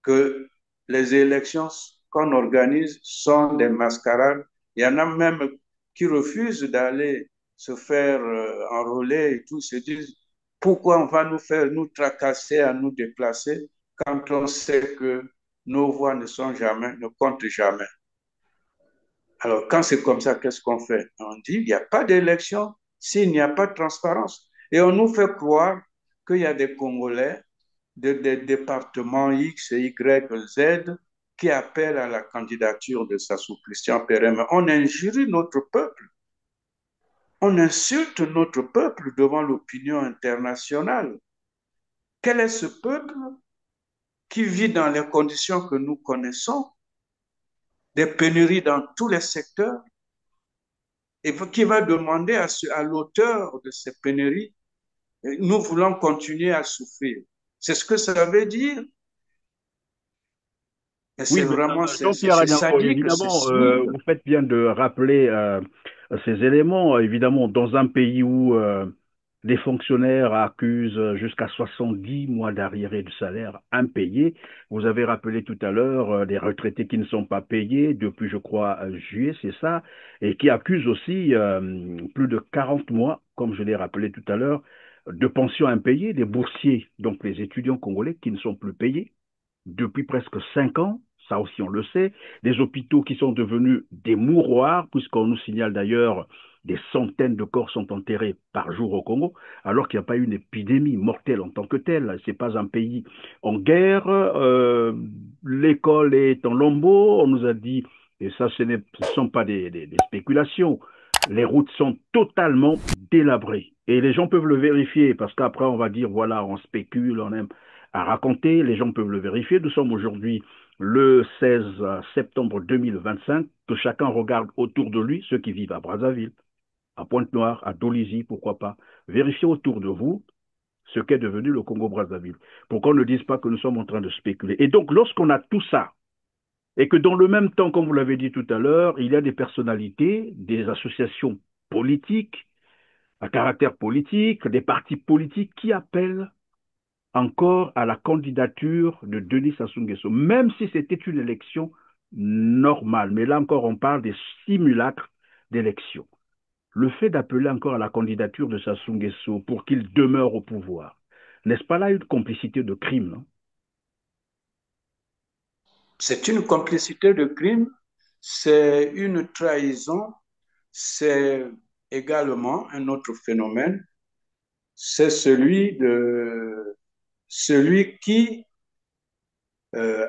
que les élections qu'on organise sont des mascarades, il y en a même qui refusent d'aller se faire enrôler et tout, se disent pourquoi on va nous faire nous tracasser à nous déplacer quand on sait que nos voix ne comptent jamais. Alors, quand c'est comme ça, qu'est-ce qu'on fait? On dit, il n'y a pas d'élection s'il n'y a pas de transparence. Et on nous fait croire qu'il y a des Congolais, des départements X, Y, Z, qui appellent à la candidature de Sassou Christian Perrin. Mais on injurie notre peuple. On insulte notre peuple devant l'opinion internationale. Quel est ce peuple qui vit dans les conditions que nous connaissons, des pénuries dans tous les secteurs, et qui va demander à l'auteur de ces pénuries, nous voulons continuer à souffrir. C'est ce que ça veut dire. Et c'est Oui, mais vraiment, Jean-Pierre c'est Adianko, sadique, c'est évidemment, cynique. vous faites bien de rappeler ces éléments. Évidemment, dans un pays où les fonctionnaires accusent jusqu'à 70 mois d'arriérés de salaire impayés, vous avez rappelé tout à l'heure les retraités qui ne sont pas payés depuis, je crois, juillet, c'est ça, et qui accusent aussi plus de 40 mois, comme je l'ai rappelé tout à l'heure, de pensions impayées, des boursiers, donc les étudiants congolais qui ne sont plus payés depuis presque 5 ans, ça aussi on le sait, des hôpitaux qui sont devenus des mouroirs, puisqu'on nous signale d'ailleurs des centaines de corps sont enterrés par jour au Congo, alors qu'il n'y a pas eu une épidémie mortelle en tant que telle. Ce n'est pas un pays en guerre, l'école est en lambeaux, on nous a dit, et ça ce ne sont pas des spéculations, les routes sont totalement délabrées. Et les gens peuvent le vérifier, parce qu'après on va dire, voilà, on spécule, on aime à raconter, les gens peuvent le vérifier. Nous sommes aujourd'hui le 16 septembre 2025, que chacun regarde autour de lui, ceux qui vivent à Brazzaville, à Pointe-Noire, à Dolisie, pourquoi pas. Vérifiez autour de vous ce qu'est devenu le Congo-Brazzaville. Pour qu'on ne dise pas que nous sommes en train de spéculer. Et donc, lorsqu'on a tout ça, et que dans le même temps, comme vous l'avez dit tout à l'heure, il y a des personnalités, des associations politiques, à caractère politique, des partis politiques qui appellent encore à la candidature de Denis Sassou Nguesso, même si c'était une élection normale. Mais là encore, on parle des simulacres d'élection. Le fait d'appeler encore à la candidature de Sassou Nguesso pour qu'il demeure au pouvoir, n'est-ce pas là une complicité de crime, non? C'est une complicité de crime, c'est une trahison, c'est également un autre phénomène, c'est celui qui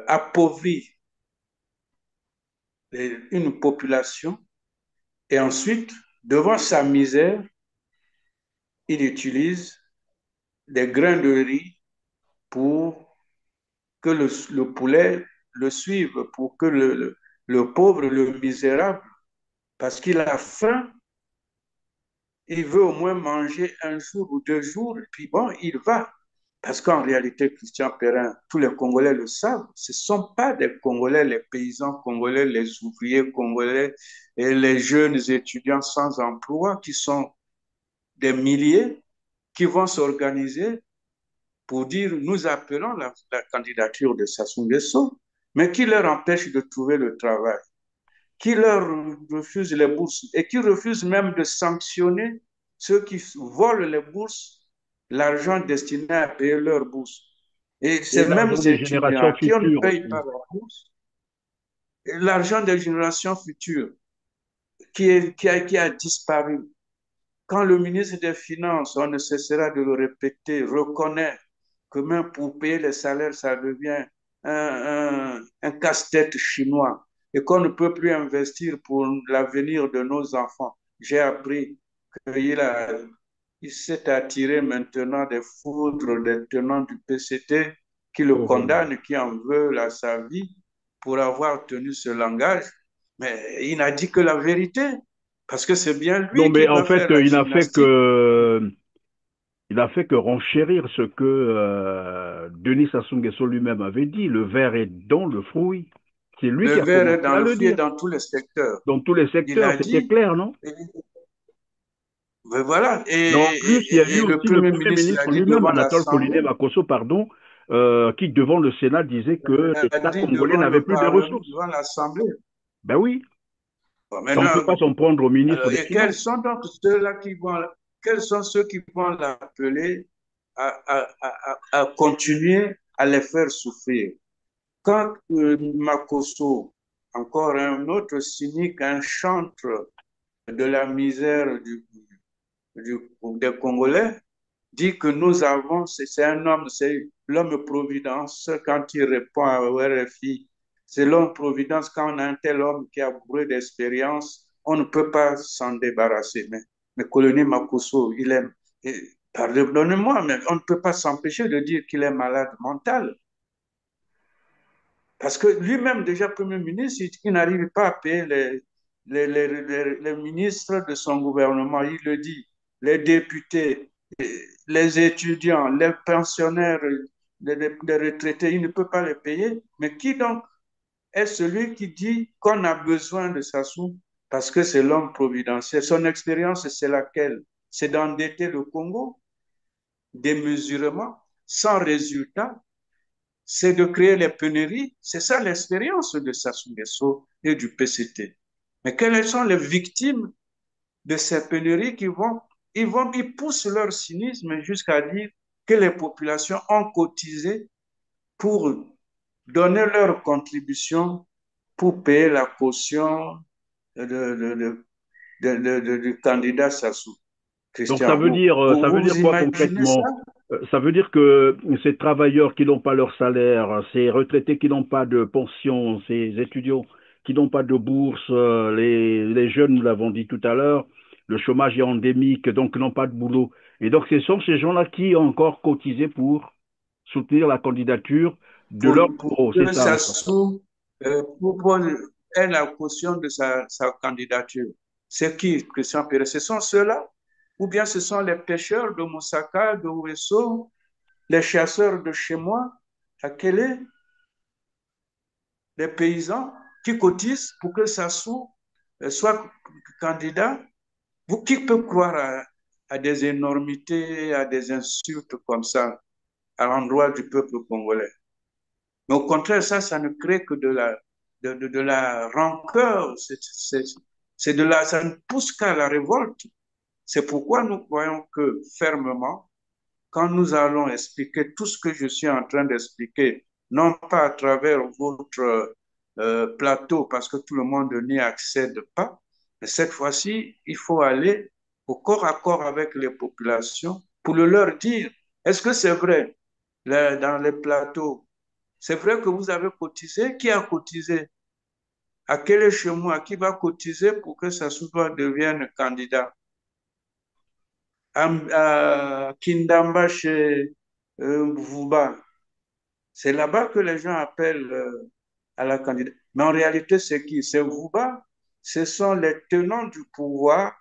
appauvrit une population et ensuite, devant sa misère, il utilise des grains de riz pour que le poulet le suive, pour que le pauvre, le misérable, parce qu'il a faim, il veut au moins manger un jour ou 2 jours, puis bon, il va. Parce qu'en réalité, Christian Perrin, tous les Congolais le savent, ce ne sont pas des Congolais, les paysans congolais, les ouvriers congolais et les jeunes étudiants sans emploi qui sont des milliers qui vont s'organiser pour dire nous appelons la candidature de Sassou Nguesso, mais qui leur empêche de trouver le travail, qui leur refuse les bourses et qui refuse même de sanctionner ceux qui volent les bourses, l'argent destiné à payer leurs bourses. Et Et ces mêmes l'argent des étudiants générations à qui on ne futures paye aussi. pas la bourse, l'argent des générations futures qui a disparu. Quand le ministre des Finances, on ne cessera de le répéter, reconnaît que même pour payer les salaires, ça devient un casse-tête chinois et qu'on ne peut plus investir pour l'avenir de nos enfants. J'ai appris il s'est attiré maintenant des foudres des tenants du PCT qui le Oh, oh. condamnent, qui en veulent à sa vie pour avoir tenu ce langage. Mais il n'a dit que la vérité, parce que c'est bien Non, lui mais qui en doit fait, faire la gymnastique. il a fait que renchérir ce que Denis Sassou Nguesso lui-même avait dit. Le verre est dans le fruit. C'est lui Le qui a verre est commencé dans à le le fruit et dire. dans tous les secteurs. Dans tous les Il secteurs, a c'était dit, clair, non? mais voilà, Mais en plus, il y a eu et le aussi le Premier Premier ministre l'a ministre dit lui-même, devant Anatole l'Assemblée, Poliné Makosso, pardon, qui, devant le Sénat, disait que il a l'État dit congolais devant n'avait le plus de Parlement, ressources. devant l'Assemblée. Ben oui, Bon, ça ne peut maintenant, pas s'en prendre au ministre alors, des et quels Finances. sont donc ceux-là quels sont ceux qui vont l'appeler à continuer à les faire souffrir? Quand Makosso, encore un autre cynique, un chantre de la misère des Congolais, dit que nous avons, c'est un homme, c'est l'homme Providence quand il répond au RFI. C'est l'homme Providence quand on a un tel homme qui a bourré d'expérience, on ne peut pas s'en débarrasser. Mais colonel Makosso, il est, pardonnez-moi, mais on ne peut pas s'empêcher de dire qu'il est malade mental. Parce que lui-même, déjà Premier ministre, il n'arrive pas à payer les ministres de son gouvernement. Il le dit, les députés, les étudiants, les pensionnaires, les retraités, il ne peut pas les payer. Mais qui donc est celui qui dit qu'on a besoin de Sassou parce que c'est l'homme providentiel? Son expérience, c'est laquelle? C'est d'endetter le Congo démesurément, sans résultat, c'est de créer les pénuries. C'est ça l'expérience de Sassou Nguesso et du PCT. Mais quelles sont les victimes de ces pénuries ils poussent leur cynisme jusqu'à dire que les populations ont cotisé pour donner leur contribution pour payer la caution du candidat Sassou. Donc Christian, vous, ça veut dire vous quoi imaginez ça? concrètement? Ça veut dire que ces travailleurs qui n'ont pas leur salaire, ces retraités qui n'ont pas de pension, ces étudiants qui n'ont pas de bourse, les jeunes, nous l'avons dit tout à l'heure, le chômage est endémique, donc n'ont pas de boulot. Et donc ce sont ces gens-là qui ont encore cotisé pour soutenir la candidature de leur Pour bourreau, c'est que ça en fait. Sassou ait la caution de sa candidature. C'est qui, Christian Pérez? Ce sont ceux-là? Ou bien ce sont les pêcheurs de Moussaka, de Ouesso, les chasseurs de chez moi, à Kélé, les paysans qui cotisent pour que Sassou soit candidat? Qui peut croire à des énormités, à des insultes comme ça à l'endroit du peuple congolais? Mais au contraire, ça ne crée que de la rancœur. Ça ne pousse qu'à la révolte. C'est pourquoi nous croyons que fermement, quand nous allons expliquer tout ce que je suis en train d'expliquer, non pas à travers votre plateau, parce que tout le monde n'y accède pas, mais cette fois-ci, il faut aller au corps à corps avec les populations pour leur dire, est-ce que c'est vrai, dans les plateaux, c'est vrai que vous avez cotisé, qui a cotisé? À quel échelon, qui va cotiser pour que Sassouba devienne candidat? À Kindamba chez Vuba. C'est là-bas que les gens appellent à la candidature. Mais en réalité, c'est qui? C'est Vuba. Ce sont les tenants du pouvoir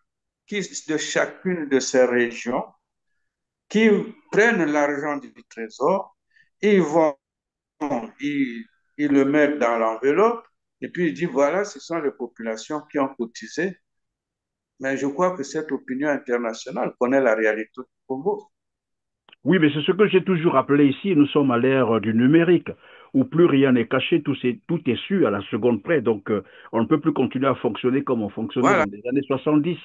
de chacune de ces régions qui prennent l'argent du trésor, ils vont, ils, ils le mettent dans l'enveloppe et puis ils disent voilà, ce sont les populations qui ont cotisé. Mais je crois que cette opinion internationale connaît la réalité du Congo. Oui, mais c'est ce que j'ai toujours rappelé ici. Nous sommes à l'ère du numérique, où plus rien n'est caché, tout est su à la seconde près. Donc, on ne peut plus continuer à fonctionner comme on fonctionnait Voilà. dans les années 70.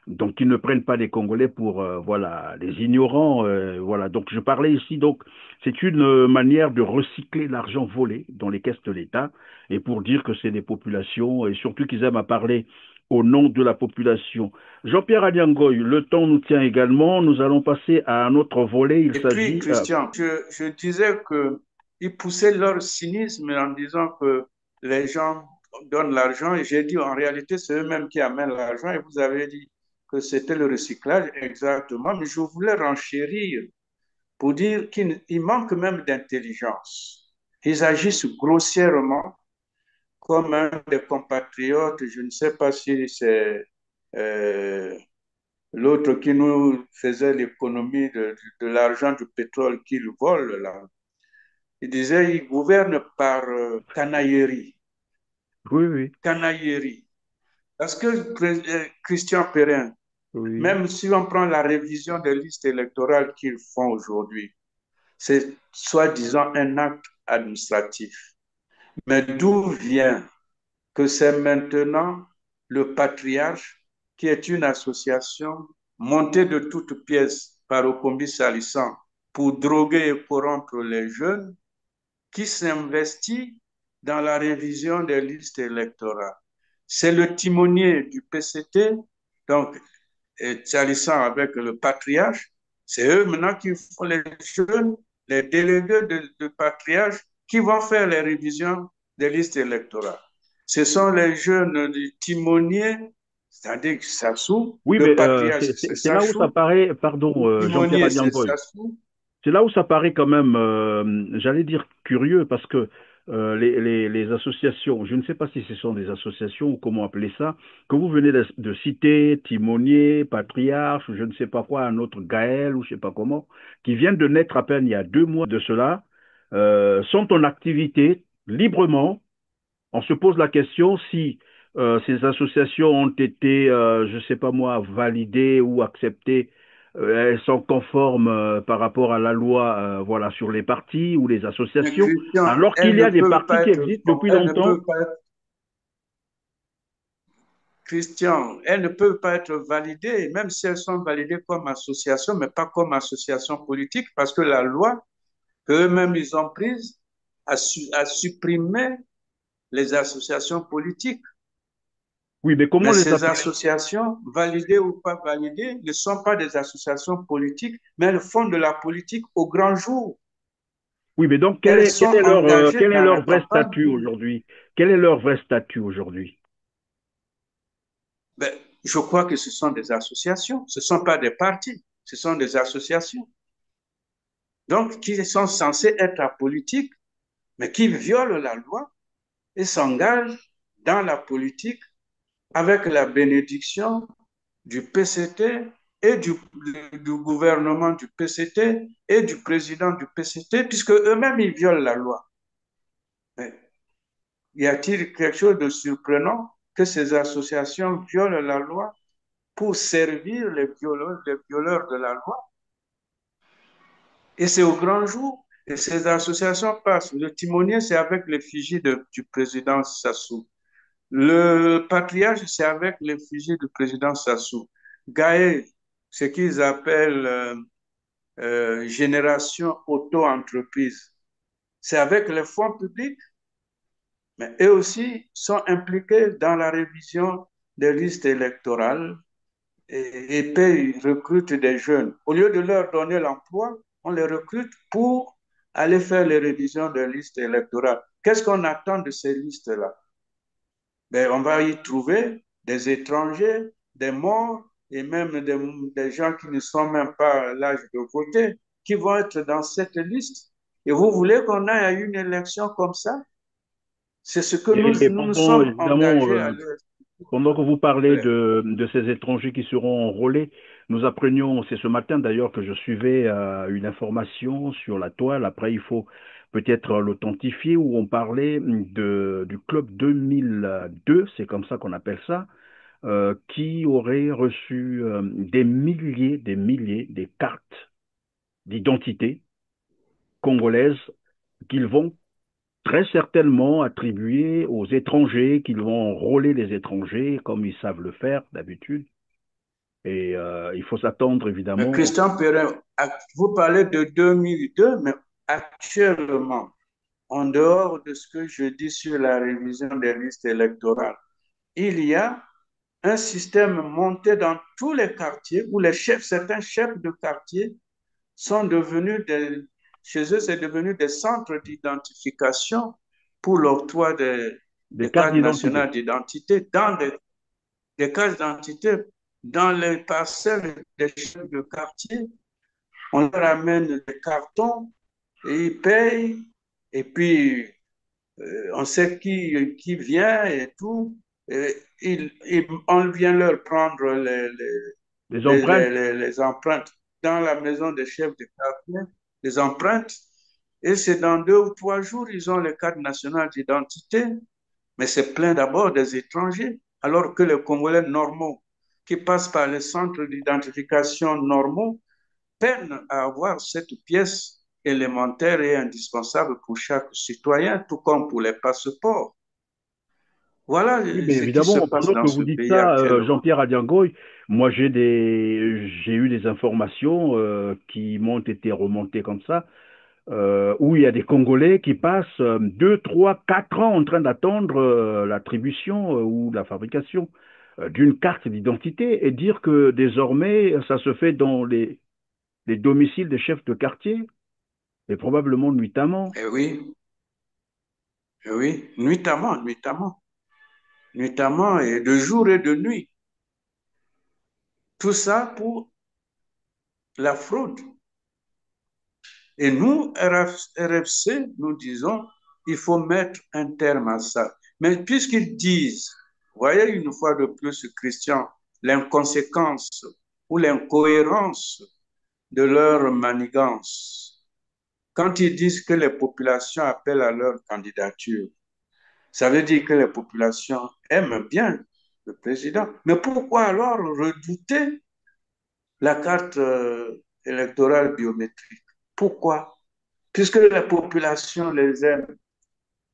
Donc, ils ne prennent pas les Congolais pour, voilà, les ignorants. Voilà. Donc, je parlais ici. Donc, c'est une manière de recycler l'argent volé dans les caisses de l'État et pour dire que c'est des populations et surtout qu'ils aiment à parler au nom de la population. Jean-Pierre Adiangoy, le temps nous tient également. Nous allons passer à un autre volet. Il Et puis, s'agit. Christian, je disais qu'ils poussaient leur cynisme en disant que les gens donnent l'argent. Et j'ai dit, en réalité, c'est eux-mêmes qui amènent l'argent. Et vous avez dit que c'était le recyclage, exactement. Mais je voulais renchérir pour dire qu'il manque même d'intelligence. Ils agissent grossièrement comme un des compatriotes. Je ne sais pas si c'est euh, l'autre qui nous faisait l'économie de l'argent du pétrole qu'il vole, là. Il disait il gouverne par canaillerie. Oui, oui, Canaillerie. Parce que Christian Perrin, oui. même si on prend la révision des listes électorales qu'ils font aujourd'hui, c'est soi-disant un acte administratif. Mais d'où vient que c'est maintenant le Patriarche, qui est une association montée de toutes pièces par Okombi Salissan pour droguer et corrompre les jeunes, qui s'investit dans la révision des listes électorales. C'est le timonier du PCT, donc Salissan avec le Patriarche, c'est eux maintenant qui font les jeunes, les délégués de Patriarche, qui vont faire les révisions des listes électorales. Ce sont les jeunes du timonier, c'est-à-dire Sassou, Oui, le mais patriarche, c'est c'est là où ça Sassou, paraît, pardon, le Jean-Pierre timonier, c'est Adiangoy, Sassou. c'est là où ça paraît quand même, j'allais dire curieux, parce que les associations, je ne sais pas si ce sont des associations ou comment appeler ça, que vous venez de citer, Timonier, Patriarche, je ne sais pas quoi, un autre Gaël, ou je ne sais pas comment, qui viennent de naître à peine il y a 2 mois de cela, sont en activité librement. On se pose la question si ces associations ont été, je ne sais pas moi, validées ou acceptées, elles sont conformes par rapport à la loi voilà, sur les partis ou les Mais associations, Christian, alors qu'il y a des partis qui existent depuis elles ne longtemps. peuvent pas être, Christian, elles ne peuvent pas être validées, même si elles sont validées comme association, mais pas comme association politique, parce que la loi qu'eux-mêmes ils ont prise à supprimer les associations politiques. Oui, mais comment Mais les ces appeler? associations, validées ou pas validées, ne sont pas des associations politiques, mais elles font de la politique au grand jour. Oui, mais donc Elles sont engagées quel est dans la leur vrai campagne. statut aujourd'hui? Quel est leur vrai statut aujourd'hui? Ben, je crois que ce sont des associations, ce ne sont pas des partis, ce sont des associations. Donc, qui sont censées être apolitiques, mais qui violent la loi et s'engagent dans la politique avec la bénédiction du PCT et du gouvernement du PCT et du président du PCT, puisque eux-mêmes, ils violent la loi. Mais y a-t-il quelque chose de surprenant que ces associations violent la loi pour servir les violeurs de la loi? Et c'est au grand jour. Et ces associations passent. Le timonier, c'est avec l'effigie du président Sassou. Le patriarche, c'est avec l'effigie du président Sassou. Gaë, ce qu'ils appellent génération auto-entreprise, c'est avec les fonds publics, mais eux aussi sont impliqués dans la révision des listes électorales et recrutent des jeunes. Au lieu de leur donner l'emploi, on les recrute pour aller faire les révisions des listes électorales. Qu'est-ce qu'on attend de ces listes-là? Ben, on va y trouver des étrangers, des morts et même des gens qui ne sont même pas à l'âge de voter, qui vont être dans cette liste. Et vous voulez qu'on aille à une élection comme ça? C'est ce que Et nous pendant, sommes évidemment, engagés à leur pendant que vous parlez faire. de ces étrangers qui seront enrôlés, nous apprenions, c'est ce matin d'ailleurs que je suivais une information sur la toile, après il faut peut-être l'authentifier, où on parlait du club 2002, c'est comme ça qu'on appelle ça, qui aurait reçu des milliers, des cartes d'identité congolaises qu'ils vont très certainement attribuer aux étrangers, qu'ils vont enrôler les étrangers comme ils savent le faire d'habitude. Et il faut s'attendre Mais évidemment. Christian Perrin, vous parlez de 2002, mais actuellement, en dehors de ce que je dis sur la révision des listes électorales, il y a un système monté dans tous les quartiers où certains chefs de quartier sont devenus chez eux, c'est devenu des centres d'identification pour l'octroi Des des cartes cartes d'identité. nationales d'identité des cartes d'identité dans les parcelles des chefs de quartier. On leur amène des cartons et ils payent et puis on sait qui vient et tout. Et on vient leur prendre Des empreintes. les empreintes dans la maison des chefs de quartier, les empreintes. Et c'est dans 2 ou 3 jours, ils ont les cartes nationales d'identité. Mais c'est plein d'abord des étrangers, alors que les Congolais normaux qui passent par les centres d'identification normaux peinent à avoir cette pièce élémentaire et indispensable pour chaque citoyen, tout comme pour les passeports. Voilà Oui, mais ce qui se évidemment, passe pendant dans que vous ce dites pays ça, actuellement. Jean-Pierre Adiangoy, moi j'ai eu des informations qui m'ont été remontées comme ça, où il y a des Congolais qui passent 2, 3, 4 ans en train d'attendre l'attribution ou la fabrication d'une carte d'identité et dire que désormais ça se fait dans les domiciles des chefs de quartier et probablement nuitamment. Eh oui, nuitamment, nuitamment, nuitamment, et de jour et de nuit. Tout ça pour la fraude. Et nous, RFC, nous disons, il faut mettre un terme à ça. Mais puisqu'ils disent, voyez une fois de plus, Christian, l'inconséquence ou l'incohérence de leur manigance, quand ils disent que les populations appellent à leur candidature, ça veut dire que les populations aiment bien le président. Mais pourquoi alors redouter la carte électorale biométrique? Pourquoi? Puisque la population les aime,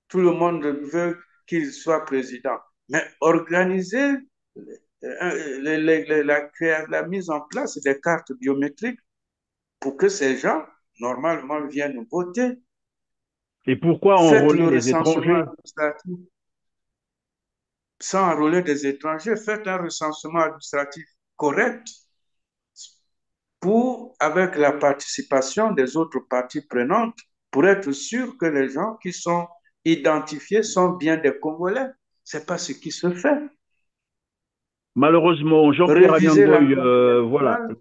tout le monde veut qu'il soit président. Mais organiser la mise en place des cartes biométriques pour que ces gens, normalement, viennent voter. Et pourquoi Faites enrôler le les recensement étrangers? administratif sans enrôler des étrangers. Faites un recensement administratif correct avec la participation des autres parties prenantes, pour être sûr que les gens qui sont identifiés sont bien des Congolais. Ce n'est pas ce qui se fait. Malheureusement, Jean-Pierre Réviser la Ayangoy, carte voilà, électorale.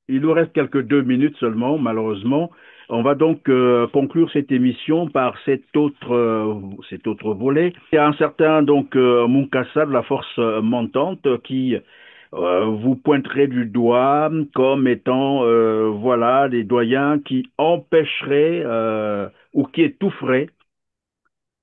il nous reste quelques 2 minutes seulement, malheureusement. On va donc conclure cette émission par cet autre volet. Il y a un certain donc Munkasa de la force montante qui vous pointerait du doigt comme étant voilà les doyens qui empêcheraient ou qui étoufferaient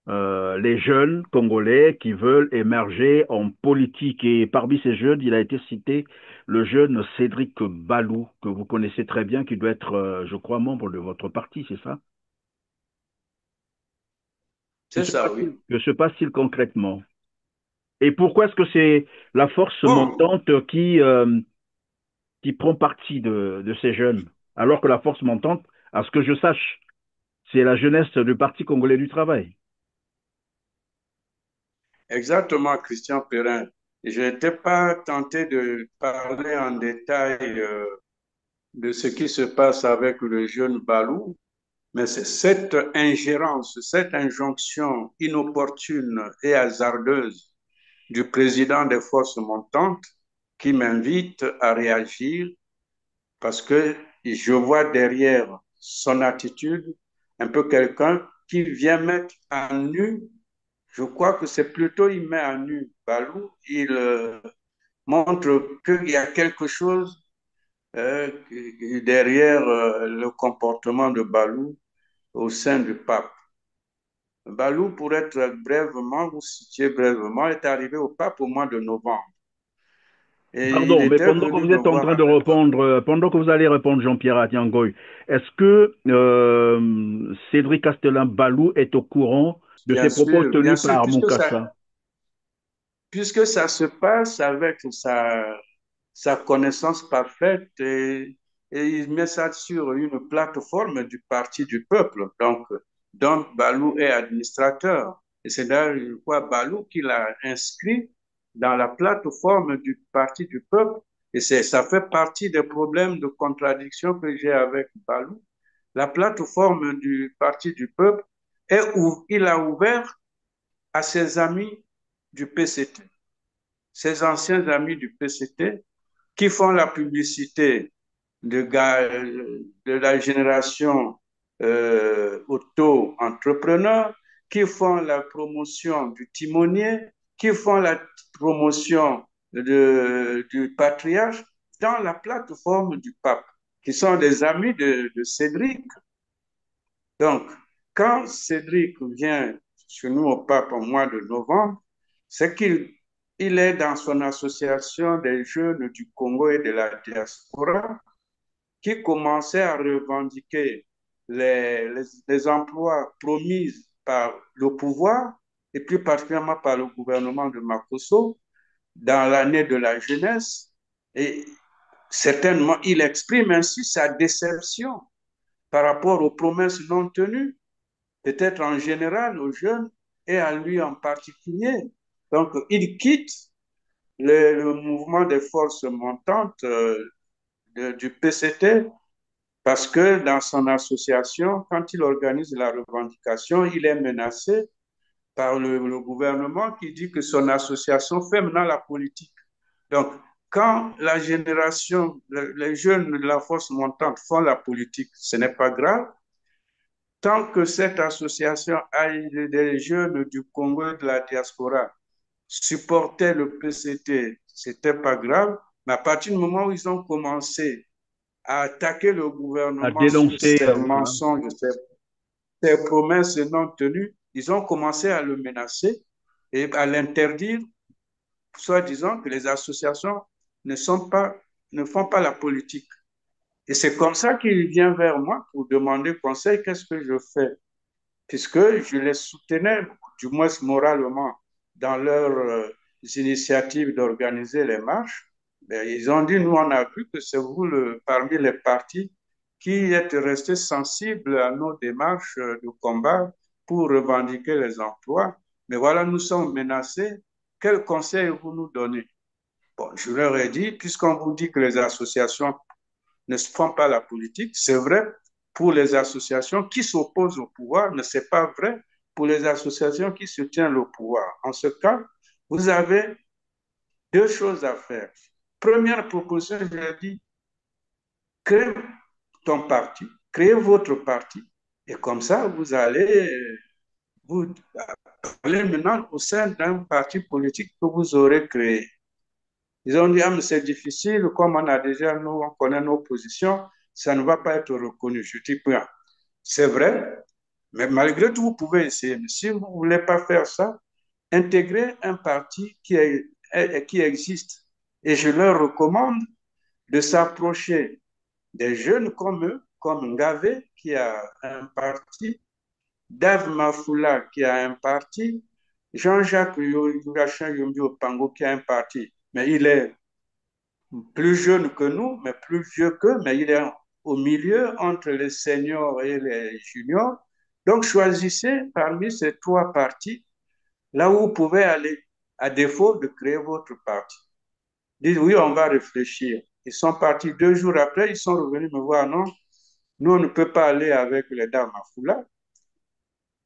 les jeunes Congolais qui veulent émerger en politique. Et parmi ces jeunes, il a été cité le jeune Cédric Balou, que vous connaissez très bien, qui doit être, je crois, membre de votre parti, c'est ça? C'est ça, oui. Que se passe-t-il concrètement? Et pourquoi est-ce que c'est la force Bon, montante qui prend parti de ces jeunes, alors que la force montante, à ce que je sache, c'est la jeunesse du Parti congolais du travail? exactement, Christian Perrin. Je n'étais pas tenté de parler en détail de ce qui se passe avec le jeune Balou, mais c'est cette ingérence, cette injonction inopportune et hasardeuse du président des forces montantes qui m'invite à réagir parce que je vois derrière son attitude un peu quelqu'un qui vient mettre à nu. Je crois que c'est plutôt il met à nu Balou. Il montre qu'il y a quelque chose euh, derrière le comportement de Balou au sein du pape. Balou, pour être brièvement, vous citiez brièvement, est arrivé au pape au mois de novembre. Et il Pardon, mais était pendant que venu vous me êtes en voir train de avec... répondre, pendant que vous allez répondre, Jean-Pierre Atiangoy, est-ce que Cédric Castellan-Balou est au courant de ces propos Bien tenus sûr, par Moukassa? puisque ça se passe avec sa connaissance parfaite et il met ça sur une plateforme du Parti du Peuple. Donc Balou est administrateur. Et c'est d'ailleurs, je crois, Balou qui l'a inscrit dans la plateforme du Parti du Peuple. Et ça fait partie des problèmes de contradiction que j'ai avec Balou. La plateforme du Parti du Peuple est où il a ouvert à ses amis du PCT, ses anciens amis du PCT, qui font la publicité de la génération auto-entrepreneur, qui font la promotion du timonier, qui font la promotion du patriarche dans la plateforme du pape, qui sont des amis de Cédric. Donc, quand Cédric vient chez nous au pape au mois de novembre, c'est qu'il est dans son association des jeunes du Congo et de la diaspora qui commençait à revendiquer les emplois promis par le pouvoir et plus particulièrement par le gouvernement de Makosso dans l'année de la jeunesse. Et certainement, il exprime ainsi sa déception par rapport aux promesses non tenues, peut-être en général aux jeunes et à lui en particulier. Donc, il quitte le mouvement des forces montantes du PCT parce que dans son association, quand il organise la revendication, il est menacé par le gouvernement qui dit que son association fait maintenant la politique. Donc, quand la génération, les jeunes de la force montante font la politique, ce n'est pas grave. Tant que cette association a des jeunes du Congo et de la diaspora supportaient le PCT, c'était pas grave. Mais à partir du moment où ils ont commencé à attaquer le À gouvernement sur dénoncer, ses voilà. mensonges, ses promesses non tenues, ils ont commencé à le menacer et à l'interdire, soit disant que les associations ne, sont pas, ne font pas la politique. Et c'est comme ça qu'il vient vers moi pour demander conseil, qu'est-ce que je fais? Puisque je les soutenais, du moins moralement, dans leurs initiatives d'organiser les marches. Ben, ils ont dit, nous, on a vu que c'est vous, parmi les partis, qui êtes restés sensibles à nos démarches de combat pour revendiquer les emplois. Mais voilà, nous sommes menacés. Quel conseil vous nous donnez? Bon, je leur ai dit, puisqu'on vous dit que les associations ne font pas la politique, c'est vrai pour les associations qui s'opposent au pouvoir, mais ce n'est pas vrai pour les associations qui soutiennent le pouvoir. En ce cas, vous avez deux choses à faire. Première proposition, je l'ai dit, crée ton parti, créez votre parti, et comme ça, vous allez vous parler maintenant au sein d'un parti politique que vous aurez créé. Ils ont dit, ah, mais c'est difficile, comme on a déjà, nous, on connaît nos positions, ça ne va pas être reconnu. Je dis, bien, c'est vrai, mais malgré tout, vous pouvez essayer. Mais si vous ne voulez pas faire ça, intégrez un parti qui existe. Et je leur recommande de s'approcher des jeunes comme eux, comme Ngave, qui a un parti, Dave Mafoula, qui a un parti, Jean-Jacques Yurachin Yombi Opango, qui a un parti. Mais il est plus jeune que nous, mais plus vieux qu'eux, mais il est au milieu entre les seniors et les juniors. Donc, choisissez parmi ces trois partis là où vous pouvez aller, à défaut de créer votre parti. Dites oui, on va réfléchir. Ils sont partis 2 jours après, ils sont revenus me voir. Non, nous, on ne peut pas aller avec les dames à Foula,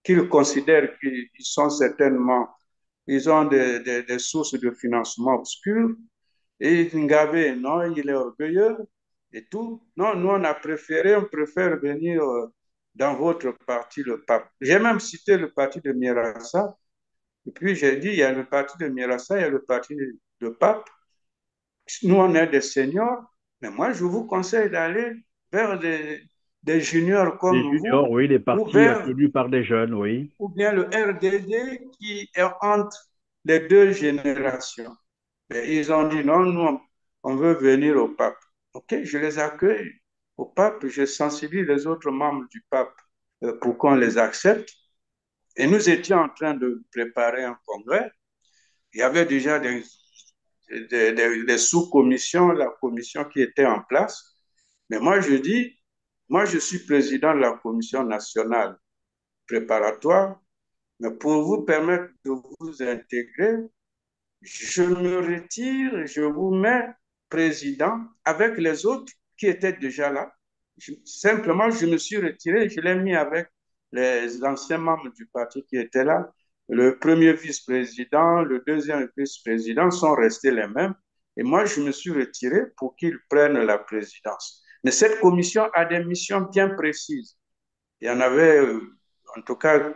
qu'ils considèrent qu'ils sont certainement, ils ont des sources de financement obscures. Et Ngabe, non, il est orgueilleux et tout. Non, nous, on préfère venir dans votre parti, le pape. J'ai même cité le parti de Mirassa. Et puis, j'ai dit, il y a le parti de Mirassa, il y a le parti de pape. Nous, on est des seniors, mais moi, je vous conseille d'aller vers des juniors Les comme juniors, vous, oui, les ou partis vers, tenus par des jeunes, oui. ou bien le RDD qui est entre les deux générations. Et ils ont dit non, nous, on veut venir au pape. OK, je les accueille au pape, je sensibilise les autres membres du pape pour qu'on les accepte. Et nous étions en train de préparer un congrès. Il y avait déjà des sous-commissions, la commission qui était en place. Mais moi, je dis, moi, je suis président de la commission nationale préparatoire, mais pour vous permettre de vous intégrer, je me retire, je vous mets président avec les autres qui étaient déjà là. Simplement, je me suis retiré, je l'ai mis avec les anciens membres du parti qui étaient là. Le premier vice-président, le deuxième vice-président sont restés les mêmes. Et moi, je me suis retiré pour qu'ils prennent la présidence. Mais cette commission a des missions bien précises. Il y en avait, en tout cas,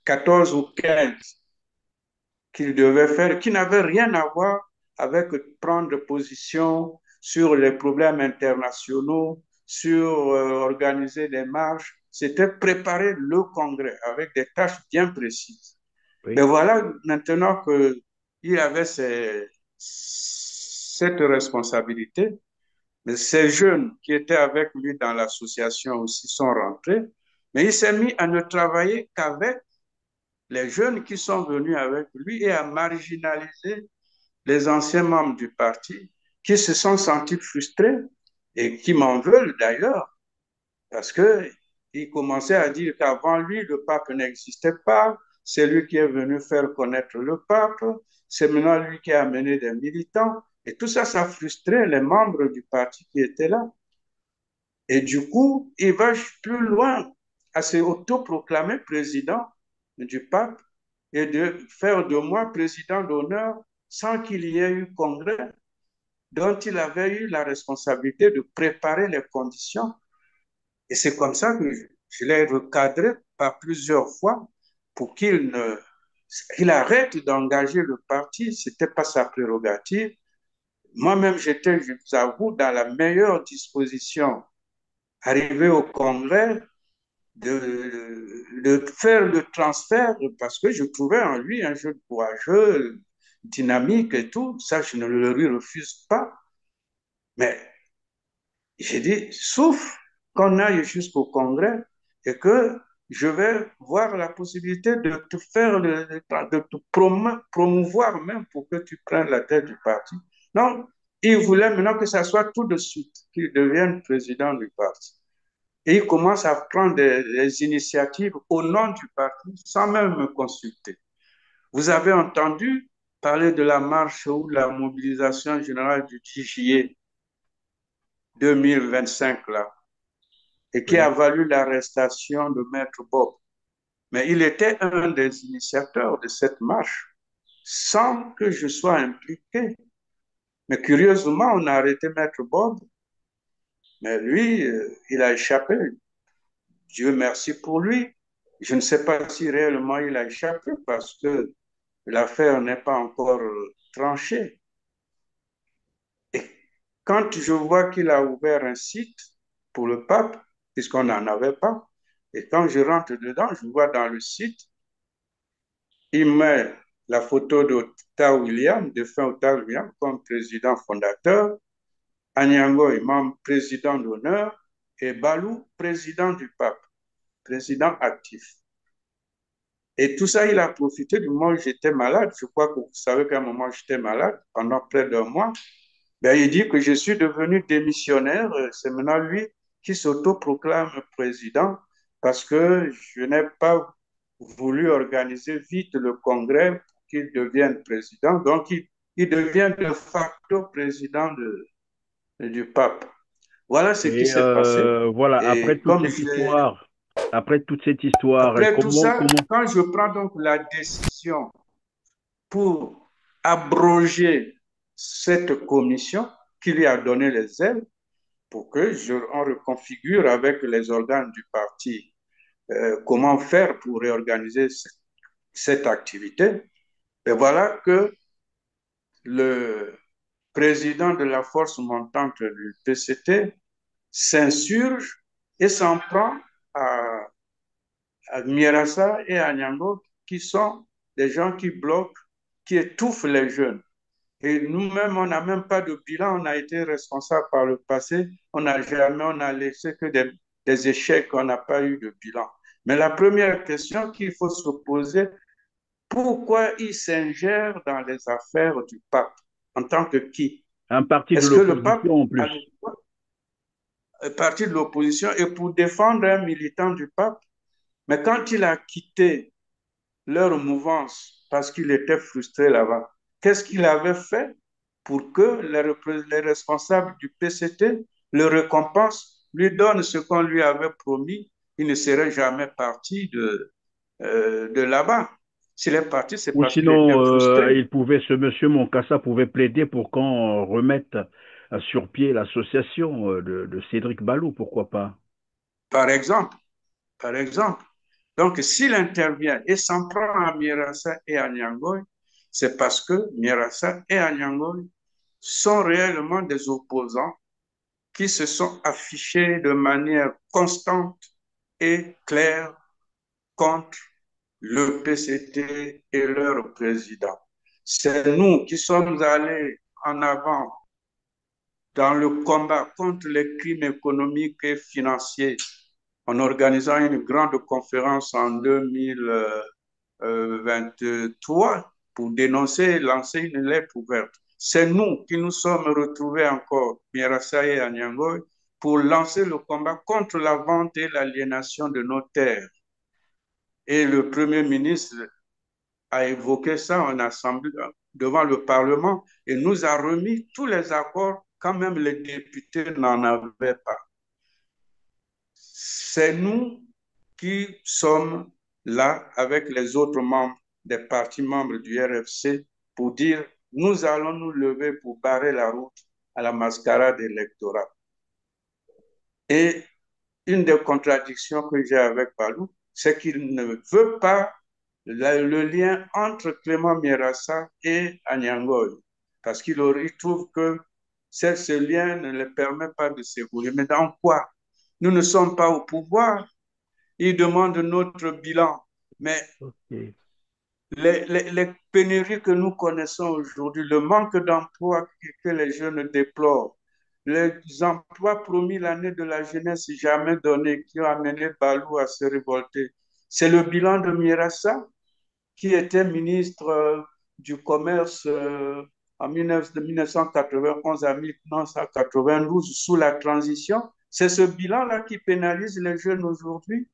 14 ou 15 qu'il devait faire, qui n'avait rien à voir avec prendre position sur les problèmes internationaux, sur organiser des marches. C'était préparer le congrès avec des tâches bien précises. Oui. Mais voilà, maintenant qu'il avait cette responsabilité, mais ces jeunes qui étaient avec lui dans l'association aussi sont rentrés, mais il s'est mis à ne travailler qu'avec les jeunes qui sont venus avec lui et à marginaliser les anciens membres du parti qui se sont sentis frustrés et qui m'en veulent d'ailleurs parce qu'il commençait à dire qu'avant lui, le pape n'existait pas, c'est lui qui est venu faire connaître le pape, c'est maintenant lui qui a amené des militants. Et tout ça, ça frustrait les membres du parti qui étaient là. Et du coup, il va plus loin à se autoproclamer président du pape et de faire de moi président d'honneur sans qu'il y ait eu congrès dont il avait eu la responsabilité de préparer les conditions. Et c'est comme ça que je l'ai recadré par plusieurs fois pour qu'il arrête d'engager le parti. Ce n'était pas sa prérogative. Moi-même, j'étais, je vous avoue, dans la meilleure disposition, arrivé au congrès, de faire le transfert parce que je trouvais en lui un jeune courageux, dynamique et tout. Ça, je ne le lui refuse pas. Mais j'ai dit, sauf qu'on aille jusqu'au congrès et que je vais voir la possibilité de te faire, de te promouvoir même pour que tu prennes la tête du parti. Non, il voulait maintenant que ça soit tout de suite qu'il devienne président du parti. Et il commence à prendre des initiatives au nom du parti sans même me consulter. Vous avez entendu parler de la marche ou de la mobilisation générale du 10 juillet 2025 là, et qui Oui. a valu l'arrestation de Maître Bob. Mais il était un des initiateurs de cette marche sans que je sois impliqué. Mais curieusement, on a arrêté Maître Bob, mais lui, il a échappé. Dieu merci pour lui. Je ne sais pas si réellement il a échappé parce que l'affaire n'est pas encore tranchée. Et quand je vois qu'il a ouvert un site pour le pape, puisqu'on n'en avait pas, et quand je rentre dedans, je vois dans le site, il met la photo d'Ota William, de fin Ota William, comme président fondateur, Anyangoy, membre président d'honneur, et Balou, président du pape, président actif. Et tout ça, il a profité du moment où j'étais malade. Je crois que vous savez qu'à un moment, j'étais malade pendant près d'un mois. Ben, il dit que je suis devenu démissionnaire. C'est maintenant lui qui s'autoproclame président parce que je n'ai pas voulu organiser vite le congrès pour qu'il devienne président. Donc, il devient de facto président du pape. Voilà ce qui Et s'est passé. voilà, Et comme j'ai après toute cette histoire, après tout comment, ça, comment, quand je prends donc la décision pour abroger cette commission qui lui a donné les ailes pour que on reconfigure avec les organes du parti comment faire pour réorganiser cette activité. Et voilà que le président de la force montante du PCT s'insurge et s'en prend à Mirassa et à Nyango, qui sont des gens qui bloquent, qui étouffent les jeunes. Et nous-mêmes, on n'a même pas de bilan. On a été responsable par le passé. On n'a laissé que des échecs. On n'a pas eu de bilan. Mais la première question qu'il faut se poser, pourquoi il s'ingère dans les affaires du pape en tant que qui? un parti de Est-ce que le pape l'opposition en a plus? le parti de l'opposition et pour défendre un militant du pape? Mais quand il a quitté leur mouvance parce qu'il était frustré là-bas, qu'est-ce qu'il avait fait pour que les responsables du PCT le récompensent, lui donnent ce qu'on lui avait promis? Il ne serait jamais parti de là-bas. S'il est parti, c'est Ou parce qu'il était sinon, frustré. ce monsieur Moncassa pouvait plaider pour qu'on remette sur pied l'association de Cédric Balou, pourquoi pas? Par exemple, par exemple. Donc, s'il intervient et s'en prend à Mirassa et à Nyangoy, c'est parce que Mirassa et à Nyangoy sont réellement des opposants qui se sont affichés de manière constante et claire contre le PCT et leur président. C'est nous qui sommes allés en avant dans le combat contre les crimes économiques et financiers en organisant une grande conférence en 2023 pour dénoncer et lancer une lettre ouverte. C'est nous qui nous sommes retrouvés encore, Mirassa et Anyangoy, pour lancer le combat contre la vente et l'aliénation de nos terres. Et le Premier ministre a évoqué ça en assemblée devant le Parlement et nous a remis tous les accords quand même les députés n'en avaient pas. C'est nous qui sommes là avec les autres membres des partis membres du RFC pour dire nous allons nous lever pour barrer la route à la mascarade électorale. Et une des contradictions que j'ai avec Balou, c'est qu'il ne veut pas le lien entre Clément Mirassa et Anyangoy, parce qu'il trouve que ce lien ne le permet pas de s'évoluer. Mais dans quoi? Nous ne sommes pas au pouvoir. Ils demandent notre bilan. Mais Okay. les pénuries que nous connaissons aujourd'hui, le manque d'emploi que les jeunes déplorent, les emplois promis l'année de la jeunesse jamais donnés qui ont amené Balou à se révolter, c'est le bilan de Mirassa, qui était ministre du Commerce de 1991 à 1992 sous la transition. C'est ce bilan-là qui pénalise les jeunes aujourd'hui.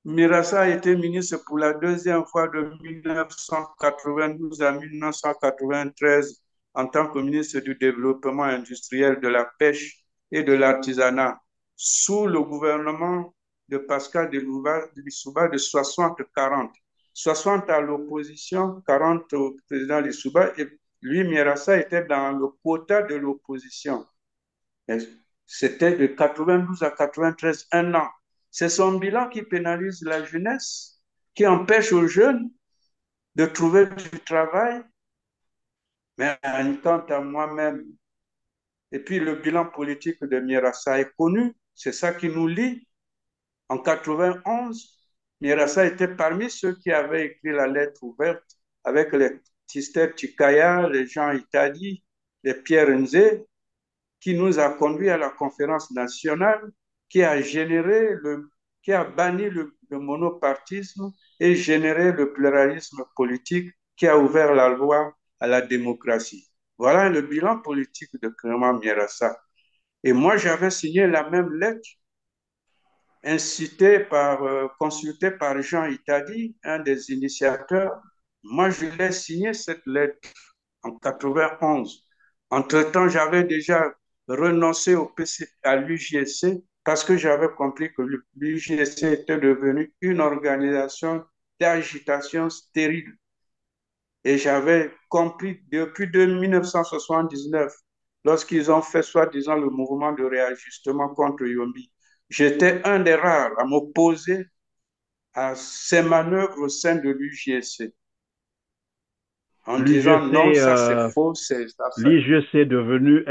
Mirassa a été ministre pour la deuxième fois de 1992 à 1993 en tant que ministre du Développement industriel, de la pêche et de l'artisanat, sous le gouvernement de Pascal Lissouba de 60-40. 60 à l'opposition, 40 au président Lissouba, et lui, Mirassa, était dans le quota de l'opposition. C'était de 92 à 93, un an. C'est son bilan qui pénalise la jeunesse, qui empêche aux jeunes de trouver du travail. Mais quant à moi-même, et puis le bilan politique de Mirassa est connu, c'est ça qui nous lie. En 91, Mirassa était parmi ceux qui avaient écrit la lettre ouverte avec les Tister Chikaya, les Jean Itadi, les Pierre Nzé, qui nous a conduits à la conférence nationale, qui a banni le monopartisme et généré le pluralisme politique, qui a ouvert la voie à la démocratie. Voilà le bilan politique de Clément Mirassa. Et moi, j'avais signé la même lettre, consultée par Jean Itadi, un des initiateurs. Moi, je l'ai signé cette lettre en 91. Entre-temps, j'avais déjà renoncé à l'UJC parce que j'avais compris que l'UJC était devenu une organisation d'agitation stérile. Et j'avais compris depuis 1979, lorsqu'ils ont fait soi-disant le mouvement de réajustement contre Yombi, j'étais un des rares à m'opposer à ces manœuvres au sein de l'UJC. En disant non, ça c'est faux, c'est ça. L'IGC est devenu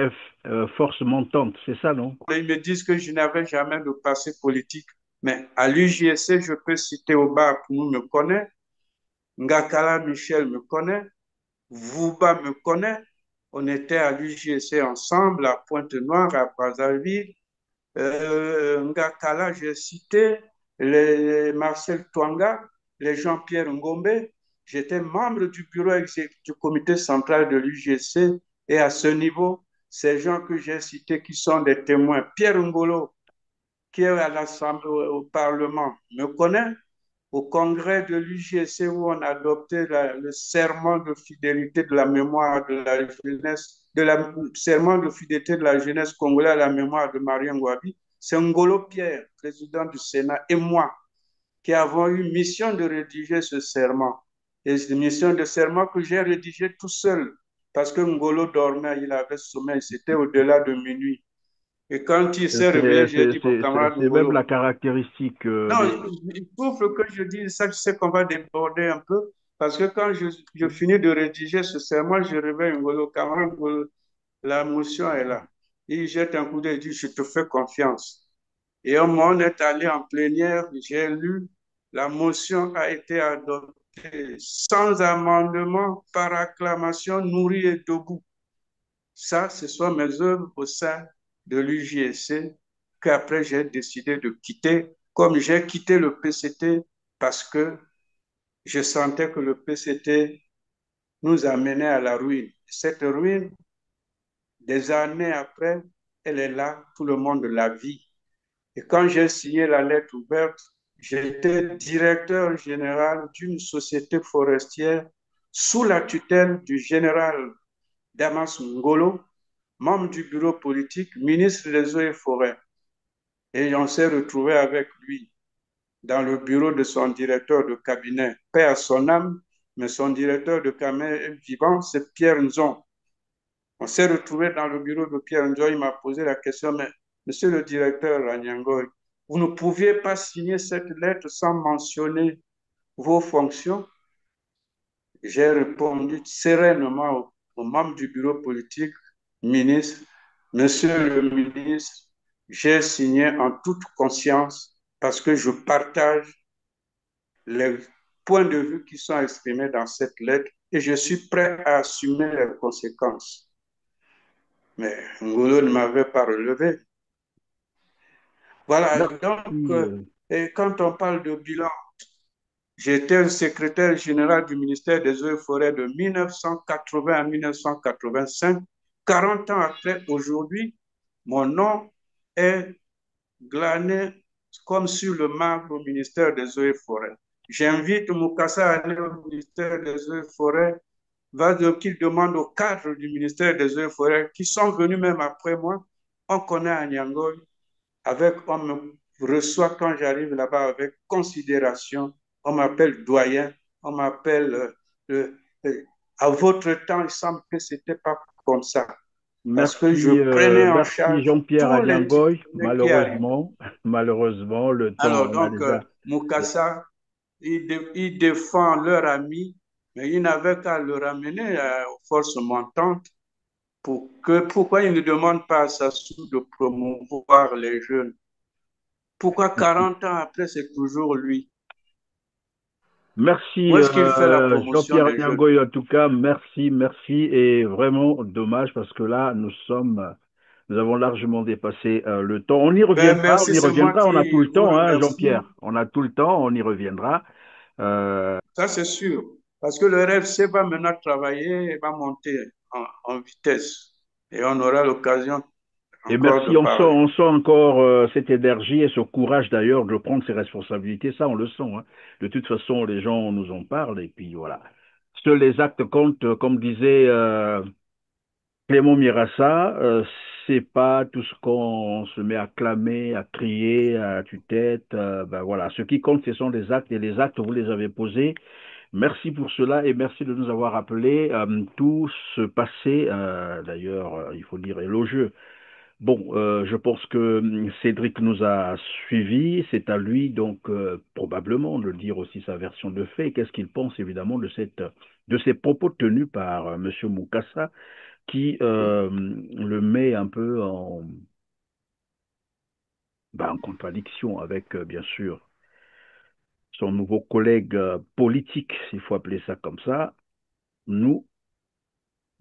force montante, c'est ça, non? Ils me disent que je n'avais jamais de passé politique, mais à l'UJC, je peux citer Oba Pounou me connaît, Ngakala Michel me connaît, Vouba me connaît. On était à l'UJC ensemble à Pointe-Noire, à Brazzaville. Ngakala, j'ai cité les Marcel Twanga, les Jean-Pierre Ngombe. J'étais membre du bureau exécutif du comité central de l'UGC et à ce niveau, ces gens que j'ai cités qui sont des témoins, Pierre Ngolo, qui est à l'Assemblée, au Parlement, me connaît. Au congrès de l'UGC où on a adopté le serment de fidélité de la mémoire de la jeunesse, serment de fidélité de la jeunesse congolaise à la mémoire de Marien Ngouabi, c'est Ngolo Pierre, président du Sénat, et moi qui avons eu mission de rédiger ce serment. Et c'est une mission de serment que j'ai rédigée tout seul, parce que Ngolo dormait, il avait sommeil, c'était au-delà de minuit. Et quand il s'est réveillé, j'ai dit mon camarade Ngolo. C'est même la caractéristique. Non, il trouve que je dis ça, je sais qu'on va déborder un peu, parce que quand je finis de rédiger ce serment, je réveille Ngolo, camarade, la motion est là. Il jette un coup d'œil, il dit, je te fais confiance. Et on est allé en plénière, j'ai lu, la motion a été adoptée sans amendement, par acclamation, nourrie et debout. Ça, ce sont mes œuvres au sein de l'UJC qu'après j'ai décidé de quitter, comme j'ai quitté le PCT parce que je sentais que le PCT nous amenait à la ruine. Cette ruine, des années après, elle est là, tout le monde la vit. Et quand j'ai signé la lettre ouverte, j'étais directeur général d'une société forestière sous la tutelle du général Damas Ngolo, membre du bureau politique, ministre des Eaux et Forêts. Et on s'est retrouvé avec lui dans le bureau de son directeur de cabinet, paix à son âme, mais son directeur de cabinet vivant, c'est Pierre Nzon. On s'est retrouvé dans le bureau de Pierre Nzon, il m'a posé la question, mais monsieur le directeur Ranyangoy, vous ne pouviez pas signer cette lettre sans mentionner vos fonctions? J'ai répondu sereinement aux membres du bureau politique, ministre, monsieur le ministre, j'ai signé en toute conscience parce que je partage les points de vue qui sont exprimés dans cette lettre et je suis prêt à assumer les conséquences. Mais Ngolo ne m'avait pas relevé. Voilà, donc, et quand on parle de bilan, j'étais le secrétaire général du ministère des Eaux et Forêts de 1980 à 1985. 40 ans après, aujourd'hui, mon nom est glané comme sur le marbre au ministère des Eaux et Forêts. J'invite Mukasa à aller au ministère des Eaux et Forêts, qu'il demande aux cadres du ministère des Eaux et Forêts, qui sont venus même après moi. On connaît à Niangoy, on me reçoit quand j'arrive là-bas avec considération, on m'appelle doyen, on m'appelle... à votre temps, il semble que ce n'était pas comme ça. Parce que je prenais en merci charge Jean-Pierre tous les Agnangoy. diplômés qui arrivent. Malheureusement, le temps, Alors on a donc, déjà. Mukasa, il défend leur ami, mais il n'avait qu'à le ramener aux forces montantes. Pourquoi il ne demande pas à Sassou de promouvoir les jeunes? Pourquoi 40 ans après, c'est toujours lui? Merci Où est-ce qu'il fait la promotion Jean-Pierre des jeunes? Agnangoy, en tout cas, merci, et vraiment dommage parce que là, nous avons largement dépassé le temps. Ben, merci, On y c'est moi reviendra, on a tout qui le vous temps, hein, remercie. Jean-Pierre. On a tout le temps, on y reviendra. Ça, c'est sûr. Parce que le RFC va maintenant travailler et va monter en vitesse. Et on aura l'occasion Et encore de merci, parler. on sent encore cette énergie et ce courage d'ailleurs de prendre ses responsabilités. Ça, on le sent, hein. De toute façon, les gens nous en parlent et puis voilà. Seuls les actes comptent, comme disait Clément Mirassa. C'est pas tout ce qu'on se met à clamer, à crier, à tue-tête. Ben voilà, ce qui compte, ce sont les actes et les actes, vous les avez posés. Merci pour cela et merci de nous avoir appelés. Tout ce passé, d'ailleurs, il faut dire élogieux. Bon, je pense que Cédric nous a suivis. C'est à lui donc probablement de dire aussi sa version de fait. Qu'est-ce qu'il pense évidemment de ces propos tenus par Monsieur Mukasa, qui le met un peu en contradiction avec bien sûr son nouveau collègue politique, s'il faut appeler ça comme ça. Nous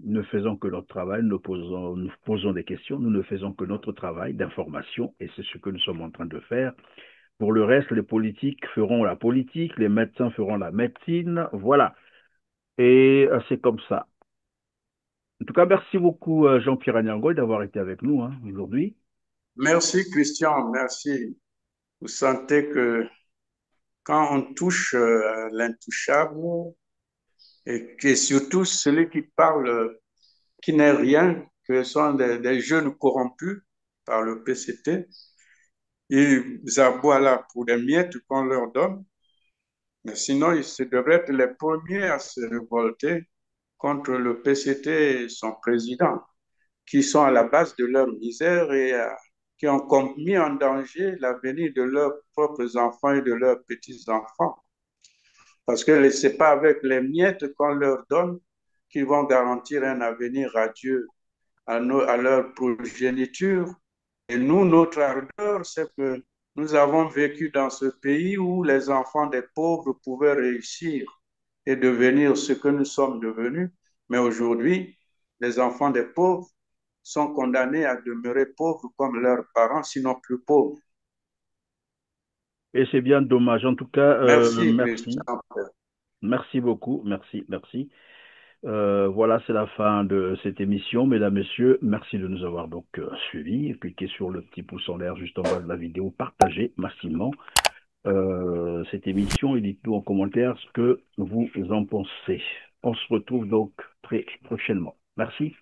ne faisons que notre travail, nous posons des questions, nous ne faisons que notre travail d'information et c'est ce que nous sommes en train de faire. Pour le reste, les politiques feront la politique, les médecins feront la médecine, voilà. Et c'est comme ça. En tout cas, merci beaucoup Jean-Pierre Agnangoy d'avoir été avec nous hein, aujourd'hui. Merci, Christian. Merci. Vous sentez que quand on touche l'intouchable et que surtout celui qui parle, qui n'est rien, que ce sont des jeunes corrompus par le PCT, ils aboient là pour des miettes qu'on leur donne. Mais sinon, ils devraient être les premiers à se révolter contre le PCT et son président, qui sont à la base de leur misère et qui ont mis en danger l'avenir de leurs propres enfants et de leurs petits-enfants. Parce que ce n'est pas avec les miettes qu'on leur donne qu'ils vont garantir un avenir radieux à leur progéniture. Et nous, notre ardeur, c'est que nous avons vécu dans ce pays où les enfants des pauvres pouvaient réussir et devenir ce que nous sommes devenus. Mais aujourd'hui, les enfants des pauvres sont condamnés à demeurer pauvres comme leurs parents, sinon plus pauvres. Et c'est bien dommage. En tout cas, Merci, merci. Christian. Merci beaucoup. Merci. Voilà, c'est la fin de cette émission. Mesdames, Messieurs, merci de nous avoir donc suivis. Cliquez sur le petit pouce en l'air juste en bas de la vidéo. Partagez massivement cette émission et dites-nous en commentaire ce que vous en pensez. On se retrouve donc très prochainement. Merci.